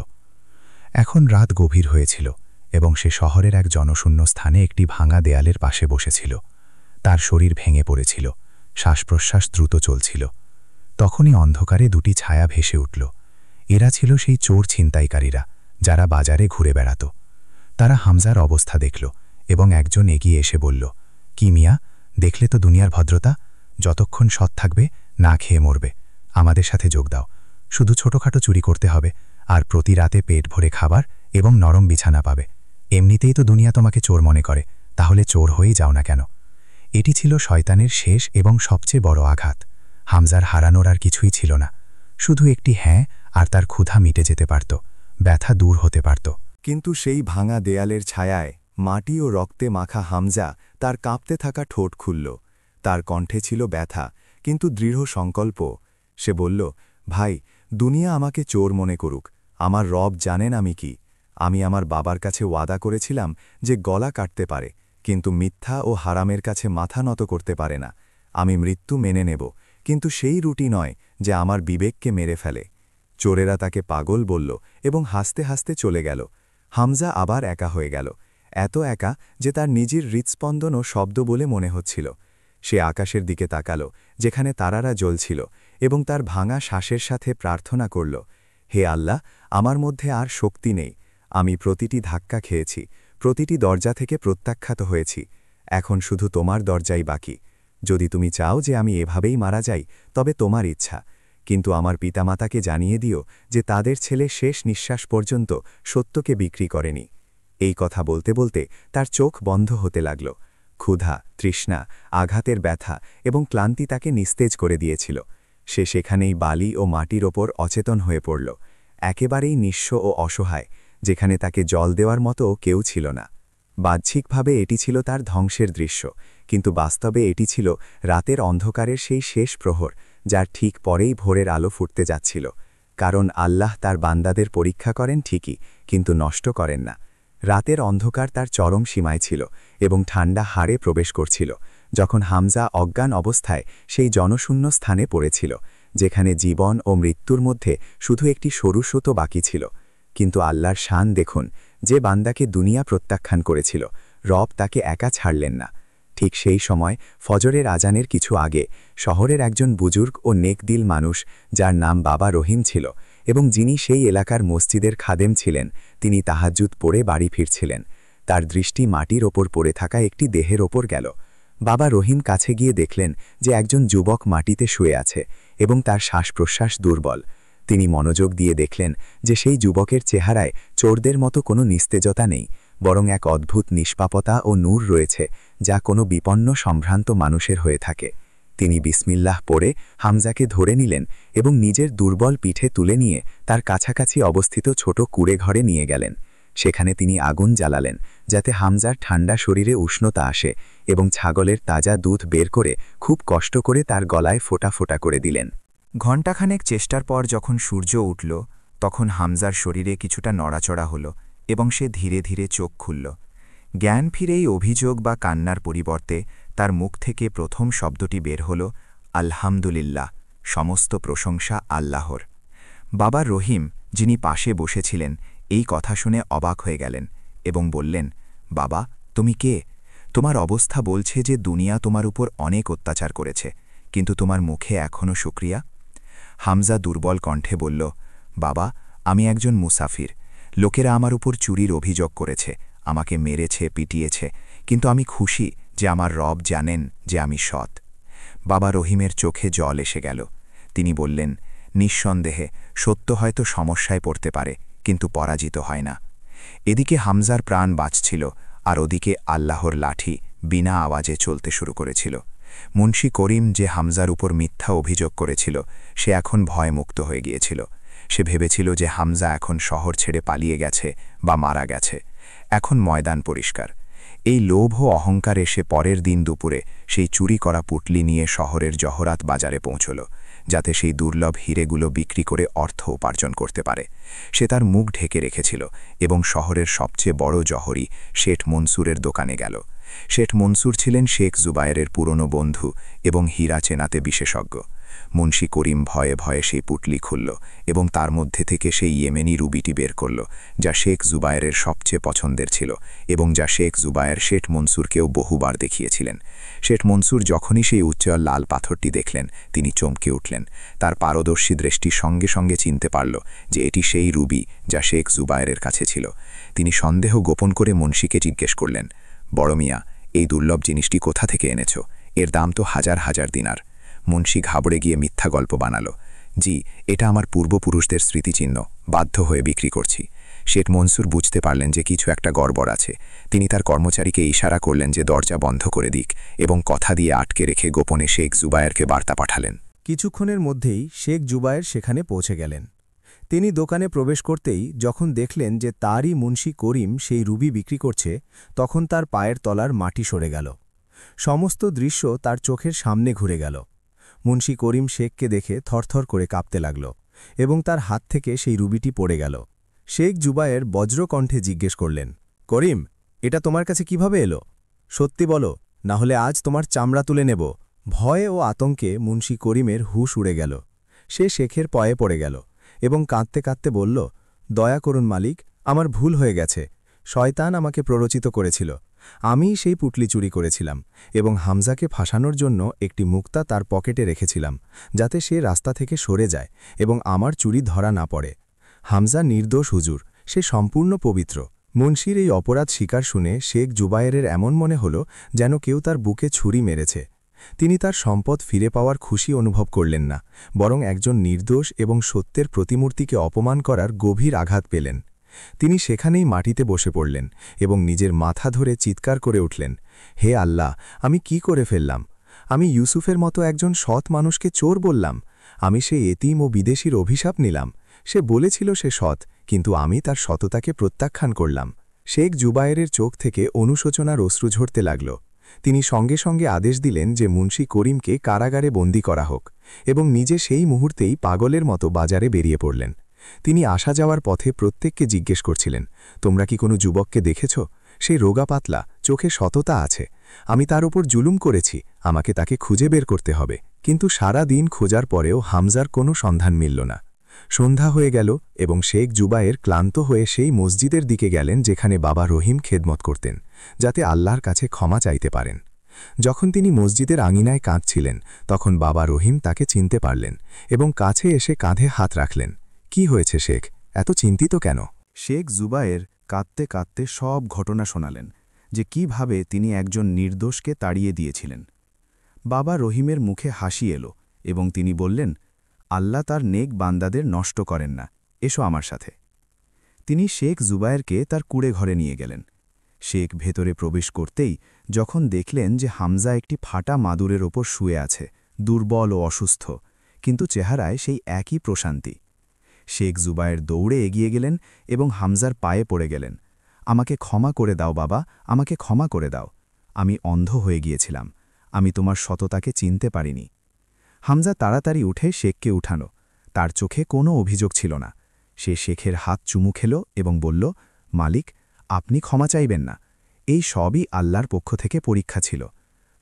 এখন রাত গভীর হয়েছিল এবং সে শহরের এক জনশূন্য স্থানে একটি ভাঙা দেয়ালের পাশে বসেছিল। তার শরীর ভেঙে পড়েছিল, শ্বাস প্রশ্বাস দ্রুত চলছিল। তখনই অন্ধকারে দুটি ছায়া ভেসে উঠল। এরা ছিল সেই চোর ছিনতাইকারীরা যারা বাজারে ঘুরে বেড়াত। তারা হামজার অবস্থা দেখল এবং একজন এগিয়ে এসে বলল, কি মিয়া, দেখলে তো দুনিয়ার ভদ্রতা, যতক্ষণ সৎ থাকবে না খেয়ে মরবে, আমাদের সাথে যোগ দাও। শুধু ছোটখাটো চুরি করতে হবে, আর প্রতি রাতে পেট ভরে খাবার এবং নরম বিছানা পাবে। এমনিতেই তো দুনিয়া তোমাকে চোর মনে করে, তাহলে চোর হয়েই যাও না কেন? এটি ছিল শয়তানের শেষ এবং সবচেয়ে বড় আঘাত। হামজার হারানোর আর কিছুই ছিল না, শুধু একটি হ্যাঁ, আর তার ক্ষুধা মিটে যেতে পারত, ব্যথা দূর হতে পারত। কিন্তু সেই ভাঙা দেয়ালের ছায়ায় মাটি ও রক্তে মাখা হামজা তার কাঁপতে থাকা ঠোঁট খুলল। তার কণ্ঠে ছিল ব্যথা, কিন্তু দৃঢ় সংকল্প। সে বলল, ভাই, দুনিয়া আমাকে চোর মনে করুক, আমার রব জানেন আমি কি। আমি আমার বাবার কাছে ওয়াদা করেছিলাম যে গলা কাটতে পারে, কিন্তু মিথ্যা ও হারামের কাছে মাথা নত করতে পারে না। আমি মৃত্যু মেনে নেব, কিন্তু সেই রুটি নয় যে আমার বিবেককে মেরে ফেলে। চোরেরা তাকে পাগল বলল এবং হাসতে হাসতে চলে গেল। হামজা আবার একা হয়ে গেল, এত একা যে তার নিজের হৃৎস্পন্দনও শব্দ বলে মনে হচ্ছিল। সে আকাশের দিকে তাকালো, যেখানে তারারা জ্বলছিল, এবং তার ভাঙা শ্বাসের সাথে প্রার্থনা করল, হে আল্লাহ, আমার মধ্যে আর শক্তি নেই। আমি প্রতিটি ধাক্কা খেয়েছি, প্রতিটি দরজা থেকে প্রত্যাখ্যাত হয়েছি। এখন শুধু তোমার দরজাই বাকি। যদি তুমি চাও যে আমি এভাবেই মারা যাই, তবে তোমার ইচ্ছা, কিন্তু আমার পিতামাতাকে জানিয়ে দিও যে তাদের ছেলে শেষ নিঃশ্বাস পর্যন্ত সত্যকে বিক্রি করেনি। এই কথা বলতে বলতে তার চোখ বন্ধ হতে লাগল। ক্ষুধা, তৃষ্ণা, আঘাতের ব্যথা এবং ক্লান্তি তাকে নিস্তেজ করে দিয়েছিল। সে সেখানেই বালি ও মাটির ওপর অচেতন হয়ে পড়ল, একেবারেই নিঃস্ব ও অসহায়, যেখানে তাকে জল দেওয়ার মতো কেউ ছিল না। বাহ্যিকভাবে এটি ছিল তার ধ্বংসের দৃশ্য, কিন্তু বাস্তবে এটি ছিল রাতের অন্ধকারের সেই শেষ প্রহর, যার ঠিক পরেই ভোরের আলো ফুটতে যাচ্ছিল। কারণ আল্লাহ তার বান্দাদের পরীক্ষা করেন ঠিকই, কিন্তু নষ্ট করেন না। রাতের অন্ধকার তার চরম সীমায় ছিল এবং ঠান্ডা হাড়ে প্রবেশ করছিল, যখন হামজা অজ্ঞান অবস্থায় সেই জনশূন্য স্থানে পড়েছিল, যেখানে জীবন ও মৃত্যুর মধ্যে শুধু একটি সরু সুতো বাকি ছিল। কিন্তু আল্লাহর শান দেখুন, যে বান্দাকে দুনিয়া প্রত্যাখ্যান করেছিল, রব তাকে একা ছাড়লেন না। ঠিক সেই সময় ফজরের আজানের কিছু আগে শহরের একজন বুজুর্গ ও নেকদিল মানুষ, যার নাম বাবা রহিম ছিল এবং যিনি সেই এলাকার মসজিদের খাদেম ছিলেন, তিনি তাহাজ্জুদ পড়ে বাড়ি ফিরছিলেন। তার দৃষ্টি মাটির ওপর পড়ে থাকা একটি দেহের ওপর গেল। বাবা রহিম কাছে গিয়ে দেখলেন যে একজন যুবক মাটিতে শুয়ে আছে এবং তার শ্বাস-প্রশ্বাস দুর্বল। তিনি মনোযোগ দিয়ে দেখলেন যে সেই যুবকের চেহারায় চোরদের মতো কোনো নিস্তেজতা নেই, বরং এক অদ্ভুত নিষ্পাপতা ও নূর রয়েছে, যা কোনো বিপন্ন সম্ভ্রান্ত মানুষের হয়ে থাকে। তিনি বিসমিল্লাহ পড়ে হামজাকে ধরে নিলেন এবং নিজের দুর্বল পিঠে তুলে নিয়ে তার কাছাকাছি অবস্থিত ছোট কুঁড়ে ঘরে নিয়ে গেলেন। সেখানে তিনি আগুন জ্বালালেন, যাতে হামজার ঠান্ডা শরীরে উষ্ণতা আসে, এবং ছাগলের তাজা দুধ বের করে খুব কষ্ট করে তার গলায় ফোঁটা ফোঁটা করে দিলেন। ঘণ্টাখানেক চেষ্টার পর যখন সূর্য উঠল, তখন হামজার শরীরে কিছুটা নড়াচড়া হল এবং সে ধীরে ধীরে চোখ খুলল। জ্ঞান ফিরেই অভিযোগ বা কান্নার পরিবর্তে তার মুখ থেকে প্রথম শব্দটি বের হল, আলহামদুলিল্লাহ, সমস্ত প্রশংসা আল্লাহর। বাবা রহিম, যিনি পাশে বসেছিলেন, এই কথা শুনে অবাক হয়ে গেলেন এবং বললেন, বাবা, তুমি কে? তোমার অবস্থা বলছে যে দুনিয়া তোমার উপর অনেক অত্যাচার করেছে, কিন্তু তোমার মুখে এখনও শুকরিয়া। হামজা দুর্বল কণ্ঠে বলল, বাবা, আমি একজন মুসাফির। লোকেরা আমার উপর চুরির অভিযোগ করেছে, আমাকে মেরেছে, পিটিয়েছে, কিন্তু আমি খুশি যে আমার রব জানেন যে আমি সৎ। বাবা রহিমের চোখে জল এসে গেল। তিনি বললেন, নিঃসন্দেহে সত্য হয়তো সমস্যায় পড়তে পারে, কিন্তু পরাজিত হয় না। এদিকে হামজার প্রাণ বাঁচছিল, আর ওদিকে আল্লাহর লাঠি বিনা আওয়াজে চলতে শুরু করেছিল। মুন্সি করিম, যে হামজার উপর মিথ্যা অভিযোগ করেছিল, সে এখন ভয়মুক্ত হয়ে গিয়েছিল। সে ভেবেছিল যে হামজা এখন শহর ছেড়ে পালিয়ে গেছে বা মারা গেছে। এখন ময়দান পরিষ্কার। এই লোভ ও অহংকারে সে পরের দিন দুপুরে সেই চুরি করা পুটলি নিয়ে শহরের জহরাত বাজারে পৌঁছল, যাতে সেই দুর্লভ হিরেগুলো বিক্রি করে অর্থ উপার্জন করতে পারে। সে তার মুখ ঢেকে রেখেছিল এবং শহরের সবচেয়ে বড় জহরি শেঠ মনসুরের দোকানে গেল। শেঠ মনসুর ছিলেন শেখ জুবায়েরের পুরনো বন্ধু এবং হীরা চেনাতে বিশেষজ্ঞ। মুন্সি করিম ভয়ে ভয়ে সেই পুটলি খুলল এবং তার মধ্যে থেকে সেই ইয়েমেনি রুবিটি বের করল, যা শেখ জুবায়েরের সবচেয়ে পছন্দের ছিল এবং যা শেখ জুবায়ের শেঠ মনসুরকেও বহুবার দেখিয়েছিলেন। শেঠ মনসুর যখনই সেই উজ্জ্বল লাল পাথরটি দেখলেন তিনি চমকে উঠলেন। তার পারদর্শী দৃষ্টির সঙ্গে সঙ্গে চিনতে পারল যে এটি সেই রুবি যা শেখ জুবায়েরের কাছে ছিল। তিনি সন্দেহ গোপন করে মুন্সিকে জিজ্ঞেস করলেন, বড় মিয়া, এই দুর্লভ জিনিসটি কোথা থেকে এনেছ? এর দাম তো হাজার হাজার দিনার। মুন্সি ঘাবড়ে গিয়ে মিথ্যা গল্প বানালো, জি, এটা আমার পূর্বপুরুষদের স্মৃতিচিহ্ন, বাধ্য হয়ে বিক্রি করছি। শেঠ মনসুর বুঝতে পারলেন যে কিছু একটা গড়বড় আছে। তিনি তার কর্মচারীকে ইশারা করলেন যে দরজা বন্ধ করে দিক এবং কথা দিয়ে আটকে রেখে গোপনে শেখ জুবায়েরকে বার্তা পাঠালেন। কিছুক্ষণের মধ্যেই শেখ জুবায়ের সেখানে পৌঁছে গেলেন। তিনি দোকানে প্রবেশ করতেই যখন দেখলেন যে তারই মুন্সি করিম সেই রুবি বিক্রি করছে, তখন তার পায়ের তলার মাটি সরে গেল। সমস্ত দৃশ্য তার চোখের সামনে ঘুরে গেল। মুন্সি করিম শেখকে দেখে থরথর করে কাঁপতে লাগল এবং তার হাত থেকে সেই রুবিটি পড়ে গেল। শেখ জুবায়ের বজ্রকণ্ঠে জিজ্ঞেস করলেন, করিম, এটা তোমার কাছে কিভাবে এলো? সত্যি বলো, না হলে আজ তোমার চামড়া তুলে নেব। ভয়ে ও আতঙ্কে মুন্সি করিমের হুঁশ উড়ে গেল। সে শেখের পায়ে পড়ে গেল এবং কাঁদতে কাঁদতে বলল, দয়া করুন মালিক, আমার ভুল হয়ে গেছে। শয়তান আমাকে প্ররোচিত করেছিল। আমিই সেই পুটলি চুরি করেছিলাম এবং হামজাকে ফাঁসানোর জন্য একটি মুক্তা তার পকেটে রেখেছিলাম, যাতে সে রাস্তা থেকে সরে যায় এবং আমার চুরি ধরা না পড়ে। হামজা নির্দোষ হুজুর, সে সম্পূর্ণ পবিত্র। মুন্সির এই অপরাধ স্বীকার শুনে শেখ জুবায়েরের এমন মনে হল যেন কেউ তার বুকে ছুরি মেরেছে। তিনি তার সম্পদ ফিরে পাওয়ার খুশি অনুভব করলেন না, বরং একজন নির্দোষ এবং সত্যের প্রতিমূর্তিকে অপমান করার গভীর আঘাত পেলেন। তিনি সেখানেই মাটিতে বসে পড়লেন এবং নিজের মাথা ধরে চিৎকার করে উঠলেন, হে আল্লাহ, আমি কি করে ফেললাম? আমি ইউসুফের মতো একজন সৎ মানুষকে চোর বললাম। আমি সেই এতিম ও বিদেশির অভিশাপ নিলাম। সে বলেছিল সে সৎ, কিন্তু আমি তার সততাকে প্রত্যাখ্যান করলাম। শেখ জুবায়েরের চোখ থেকে অনুশোচনার অশ্রু ঝরতে লাগল। তিনি সঙ্গে সঙ্গে আদেশ দিলেন যে মুন্সি করিমকে কারাগারে বন্দী করা হোক এবং নিজে সেই মুহূর্তেই পাগলের মতো বাজারে বেরিয়ে পড়লেন। তিনি আসা যাওয়ার পথে প্রত্যেককে জিজ্ঞেস করছিলেন, তোমরা কি কোনো যুবককে দেখেছ? সেই রোগা পাতলা, চোখে সততা আছে। আমি তার উপর জুলুম করেছি, আমাকে তাকে খুঁজে বের করতে হবে। কিন্তু সারা দিন খোঁজার পরেও হামজার কোনো সন্ধান মিলল না। সন্ধ্যা হয়ে গেল এবং শেখ জুবায়ের ক্লান্ত হয়ে সেই মসজিদের দিকে গেলেন যেখানে বাবা রহিম খেদমত করতেন, যাতে আল্লাহর কাছে ক্ষমা চাইতে পারেন। যখন তিনি মসজিদের আঙিনায় কাঁদছিলেন, তখন বাবা রহিম তাকে চিনতে পারলেন এবং কাছে এসে কাঁধে হাত রাখলেন। কি হয়েছে শেখ, এত চিন্তিত কেন? শেখ জুবায়ের কাঁদতে কাঁদতে সব ঘটনা শোনালেন, যে কিভাবে তিনি একজন নির্দোষকে তাড়িয়ে দিয়েছিলেন। বাবা রহিমের মুখে হাসি এলো এবং তিনি বললেন, আল্লাহ তার নেক বান্দাদের নষ্ট করেন না, এসো আমার সাথে। তিনি শেখ জুবায়েরকে তার কুঁড়ে ঘরে নিয়ে গেলেন। শেখ ভেতরে প্রবেশ করতেই যখন দেখলেন যে হামজা একটি ফাটা মাদুরের ওপর শুয়ে আছে, দুর্বল ও অসুস্থ, কিন্তু চেহারায় সেই একই প্রশান্তি। শেখ জুবায়ের দৌড়ে এগিয়ে গেলেন এবং হামজার পায়ে পড়ে গেলেন। আমাকে ক্ষমা করে দাও বাবা, আমাকে ক্ষমা করে দাও। আমি অন্ধ হয়ে গিয়েছিলাম, আমি তোমার সততাকে চিনতে পারিনি। হামজা তাড়াতাড়ি উঠে শেখকে উঠানো। তার চোখে কোনো অভিযোগ ছিল না। সে শেখের হাত চুমু খেল এবং বলল, মালিক, আপনি ক্ষমা চাইবেন না। এই সবই আল্লাহর পক্ষ থেকে পরীক্ষা ছিল।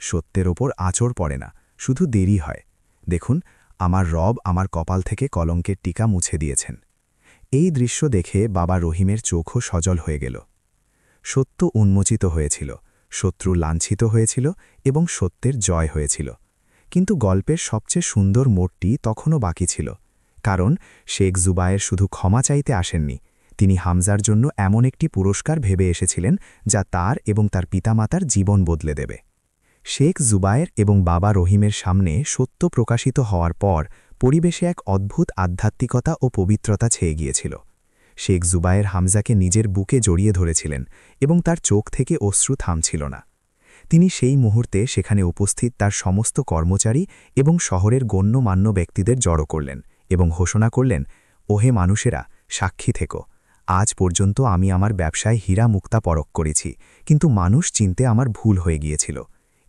সত্যের ওপর আঁচড় পড়ে না, শুধু দেরি হয়। দেখুন, আমার রব আমার কপাল থেকে কলঙ্কের টিকা মুছে দিয়েছেন। এই দৃশ্য দেখে বাবা রহিমের চোখও সজল হয়ে গেল। সত্য উন্মোচিত হয়েছিল, শত্রু লাঞ্ছিত হয়েছিল এবং সত্যের জয় হয়েছিল। কিন্তু গল্পের সবচেয়ে সুন্দর মোড়টি তখনও বাকি ছিল, কারণ শেখ জুবায়ের শুধু ক্ষমা চাইতে আসেননি, তিনি হামজার জন্য এমন একটি পুরস্কার ভেবে এসেছিলেন যা তার এবং তার পিতামাতার জীবন বদলে দেবে। শেখ জুবায়ের এবং বাবা রহিমের সামনে সত্য প্রকাশিত হওয়ার পর পরিবেশে এক অদ্ভুত আধ্যাত্মিকতা ও পবিত্রতা ছেয়ে গিয়েছিল। শেখ জুবায়ের হামজাকে নিজের বুকে জড়িয়ে ধরেছিলেন এবং তার চোখ থেকে অশ্রু থামছিল না। তিনি সেই মুহূর্তে সেখানে উপস্থিত তার সমস্ত কর্মচারী এবং শহরের গণ্যমান্য ব্যক্তিদের জড়ো করলেন এবং ঘোষণা করলেন, ওহে মানুষেরা, সাক্ষী থেকো। আজ পর্যন্ত আমি আমার ব্যবসায় হীরা মুক্তা পরখ করেছি, কিন্তু মানুষ চিনতে আমার ভুল হয়ে গিয়েছিল।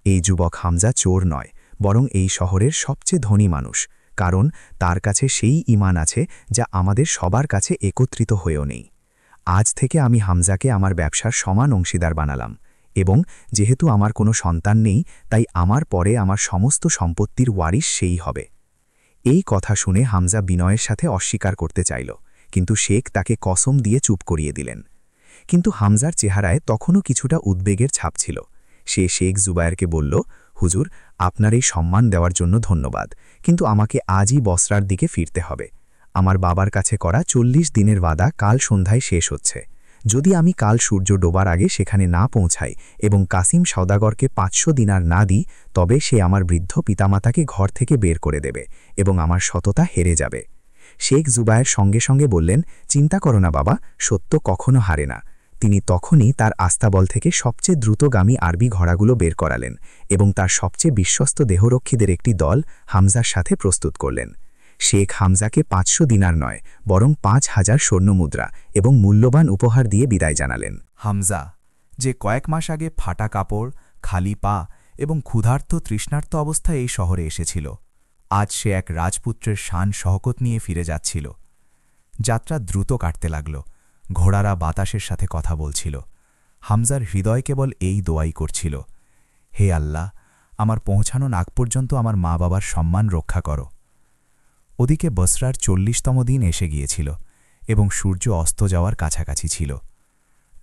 এই যুবক হামজা চোর নয়, বরং এই শহরের সবচেয়ে ধনী মানুষ, কারণ তার কাছে সেই ঈমান আছে যা আমাদের সবার কাছে একত্রিত হয়েও নেই। আজ থেকে আমি হামজাকে আমার ব্যবসার সমান অংশীদার বানালাম এবং যেহেতু আমার কোনো সন্তান নেই, তাই আমার পরে আমার সমস্ত সম্পত্তির ওয়ারিশ সেই হবে। এই কথা শুনে হামজা বিনয়ের সাথে অস্বীকার করতে চাইল, কিন্তু শেখ তাকে কসম দিয়ে চুপ করিয়ে দিলেন। কিন্তু হামজার চেহারায় তখনও কিছুটা উদ্বেগের ছাপ ছিল। সে শেখ জুবায়েরকে বলল, হুজুর, আপনার এই সম্মান দেওয়ার জন্য ধন্যবাদ, কিন্তু আমাকে আজই বসরার দিকে ফিরতে হবে। আমার বাবার কাছে করা 40 দিনের ওয়াদা কাল সন্ধ্যায় শেষ হচ্ছে। যদি আমি কাল সূর্য ডোবার আগে সেখানে না পৌঁছাই এবং কাসিম সওদাগরকে 500 দিনার না দিই, তবে সে আমার বৃদ্ধ পিতামাতাকে ঘর থেকে বের করে দেবে এবং আমার সততা হেরে যাবে। শেখ জুবায়ের সঙ্গে সঙ্গে বললেন, চিন্তা করো না বাবা, সত্য কখনো হারে না। তিনি তখনই তার আস্তাবল থেকে সবচেয়ে দ্রুতগামী আরবি ঘোড়াগুলো বের করালেন এবং তার সবচেয়ে বিশ্বস্ত দেহরক্ষীদের একটি দল হামজার সাথে প্রস্তুত করলেন। শেখ হামজাকে 500 দিনার নয়, বরং 5000 স্বর্ণমুদ্রা এবং মূল্যবান উপহার দিয়ে বিদায় জানালেন। হামজা, যে কয়েক মাস আগে ফাটা কাপড়, খালি পা এবং ক্ষুধার্ত তৃষ্ণার্ত অবস্থায় এই শহরে এসেছিল, আজ সে এক রাজপুত্রের শান শহকত নিয়ে ফিরে যাচ্ছিল। যাত্রা দ্রুত কাটতে লাগল, ঘোড়ারা বাতাসের সাথে কথা বলছিল। হামজার হৃদয় কেবল এই দোয়াই করছিল, হে আল্লাহ, আমার পৌঁছানোর আগ পর্যন্ত আমার মা বাবার সম্মান রক্ষা করো। ওদিকে বসরার 40তম দিন এসে গিয়েছিল এবং সূর্য অস্ত যাওয়ার কাছাকাছি ছিল।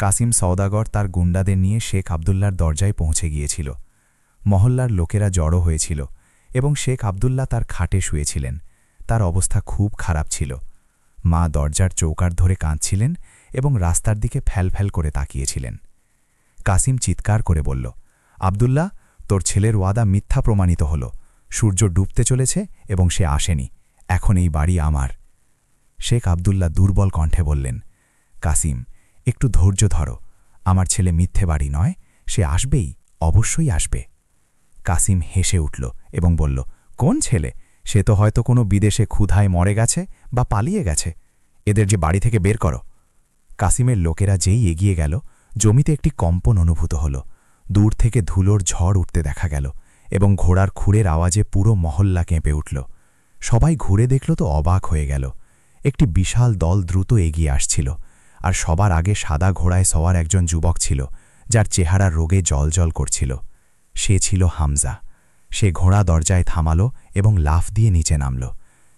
কাসিম সওদাগর তার গুন্ডাদের নিয়ে শেখ আবদুল্লার দরজায় পৌঁছে গিয়েছিল। মহল্লার লোকেরা জড়ো হয়েছিল এবং শেখ আবদুল্লাহ তার খাটে শুয়েছিলেন। তার অবস্থা খুব খারাপ ছিল। মা দরজার চৌকাঠ ধরে কাঁদছিলেন এবং রাস্তার দিকে ফ্যালফ্যাল করে তাকিয়েছিলেন। কাসিম চিৎকার করে বলল, আবদুল্লাহ, তোর ছেলের ওয়াদা মিথ্যা প্রমাণিত হল। সূর্য ডুবতে চলেছে এবং সে আসেনি। এখন এই বাড়ি আমার। শেখ আবদুল্লাহ দুর্বল কণ্ঠে বললেন, কাসিম, একটু ধৈর্য ধরো। আমার ছেলে মিথ্যে বাড়ি নয়, সে আসবেই, অবশ্যই আসবে। কাসিম হেসে উঠল এবং বলল, কোন ছেলে? সে তো হয়তো কোনো বিদেশে ক্ষুধায় মরে গেছে বা পালিয়ে গেছে। এদের যে বাড়ি থেকে বের করো। কাসিমের লোকেরা যেই এগিয়ে গেল, জমিতে একটি কম্পন অনুভূত হল। দূর থেকে ধুলোর ঝড় উঠতে দেখা গেল এবং ঘোড়ার খুঁড়ের আওয়াজে পুরো মহল্লা কেঁপে উঠল। সবাই ঘুরে দেখল তো অবাক হয়ে গেল। একটি বিশাল দল দ্রুত এগিয়ে আসছিল, আর সবার আগে সাদা ঘোড়ায় সওয়ার একজন যুবক ছিল, যার চেহারা রোগে জলজল করছিল। সে ছিল হামজা। সে ঘোড়া দরজায় থামাল এবং লাফ দিয়ে নিচে নামল।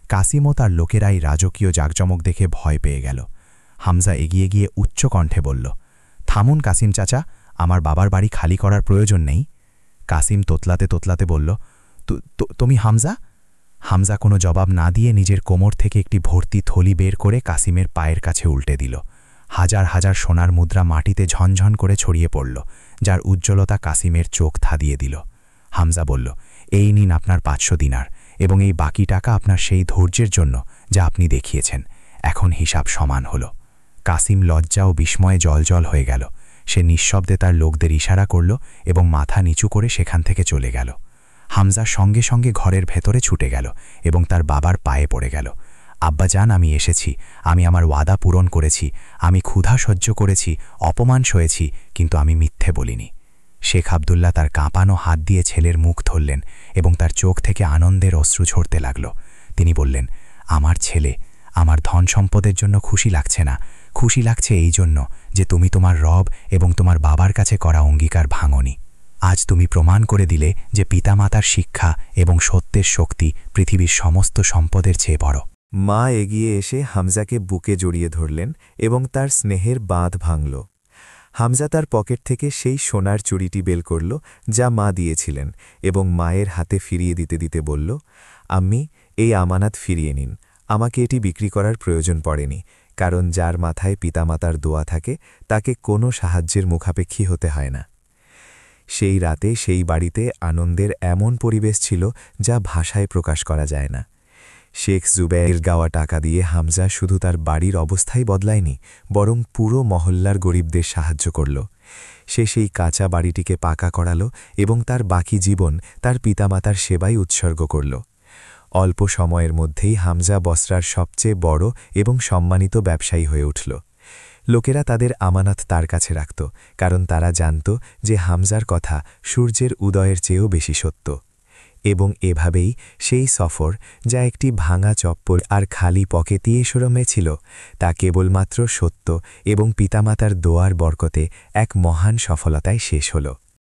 কাসিম ও তার লোকেরাই রাজকীয় জাকজমক দেখে ভয় পেয়ে গেল। হামজা এগিয়ে গিয়ে উচ্চ কণ্ঠে বলল, থামুন কাসিম চাচা, আমার বাবার বাড়ি খালি করার প্রয়োজন নেই। কাসিম তোতলাতে তোতলাতে বলল, তুমি হামজা? হামজা কোনো জবাব না দিয়ে নিজের কোমর থেকে একটি ভর্তি থলি বের করে কাসিমের পায়ের কাছে উল্টে দিল। হাজার হাজার সোনার মুদ্রা মাটিতে ঝনঝন করে ছড়িয়ে পড়ল, যার উজ্জ্বলতা কাসিমের চোখ ধাঁধিয়ে দিল। হামজা বলল, এই নিন আপনার 500 দিনার, এবং এই বাকি টাকা আপনার সেই ধৈর্যের জন্য যা আপনি দেখিয়েছেন। এখন হিসাব সমান হল। কাসিম লজ্জা ও বিস্ময়ে জলজল হয়ে গেল। সে নিঃশব্দে তার লোকদের ইশারা করল এবং মাথা নিচু করে সেখান থেকে চলে গেল। হামজা সঙ্গে সঙ্গে ঘরের ভেতরে ছুটে গেল এবং তার বাবার পায়ে পড়ে গেল। আব্বাজান, আমি এসেছি, আমি আমার ওয়াদা পূরণ করেছি, আমি ক্ষুধা সহ্য করেছি, অপমান সয়েছি, কিন্তু আমি মিথ্যে বলিনি। শেখ আবদুল্লাহ তার কাঁপানো হাত দিয়ে ছেলের মুখ ধরলেন এবং তার চোখ থেকে আনন্দের অশ্রু ঝরতে লাগল। তিনি বললেন, আমার ছেলে, আমার ধন সম্পদের জন্য খুশি লাগছে না, খুশি লাগছে এই জন্য যে তুমি তোমার রব এবং তোমার বাবার কাছে করা অঙ্গীকার ভাঙনি। আজ তুমি প্রমাণ করে দিলে যে পিতামাতার শিক্ষা এবং সত্যের শক্তি পৃথিবীর সমস্ত সম্পদের চেয়ে বড়। মা এগিয়ে এসে হামজাকে বুকে জড়িয়ে ধরলেন এবং তার স্নেহের বাঁধ ভাঙল। হামজা তার পকেট থেকে সেই সোনার চুড়িটি বের করল যা মা দিয়েছিলেন এবং মায়ের হাতে ফিরিয়ে দিতে দিতে বলল, আম্মি, এই আমানত ফিরিয়ে নিন। আমাকে এটি বিক্রি করার প্রয়োজন পড়েনি, কারণ যার মাথায় পিতামাতার দোয়া থাকে তাকে কোনো সাহায্যের মুখাপেক্ষী হতে হয় না। সেই রাতে সেই বাড়িতে আনন্দের এমন পরিবেশ ছিল যা ভাষায় প্রকাশ করা যায় না। শেখ জুবায়ের গাওয়া টাকা দিয়ে হামজা শুধু তার বাড়ির অবস্থাই বদলায়নি, বরং পুরো মহল্লার গরিবদের সাহায্য করল। সে সেই কাঁচা বাড়িটিকে পাকা করাল এবং তার বাকি জীবন তার পিতামাতার সেবায় উৎসর্গ করল। অল্প সময়ের মধ্যেই হামজা বসরার সবচেয়ে বড় এবং সম্মানিত ব্যবসায়ী হয়ে উঠল। লোকেরা তাদের আমানত তার কাছে রাখত, কারণ তারা জানত যে হামজার কথা সূর্যের উদয়ের চেয়েও বেশি সত্য। এবং এভাবেই সেই সফর, যা একটি ভাঙা চপ্পল আর খালি পকেটিয়ে শরমে ছিল, তা কেবলমাত্র সত্য এবং পিতামাতার দোয়ার বরকতে এক মহান সফলতায় শেষ হল।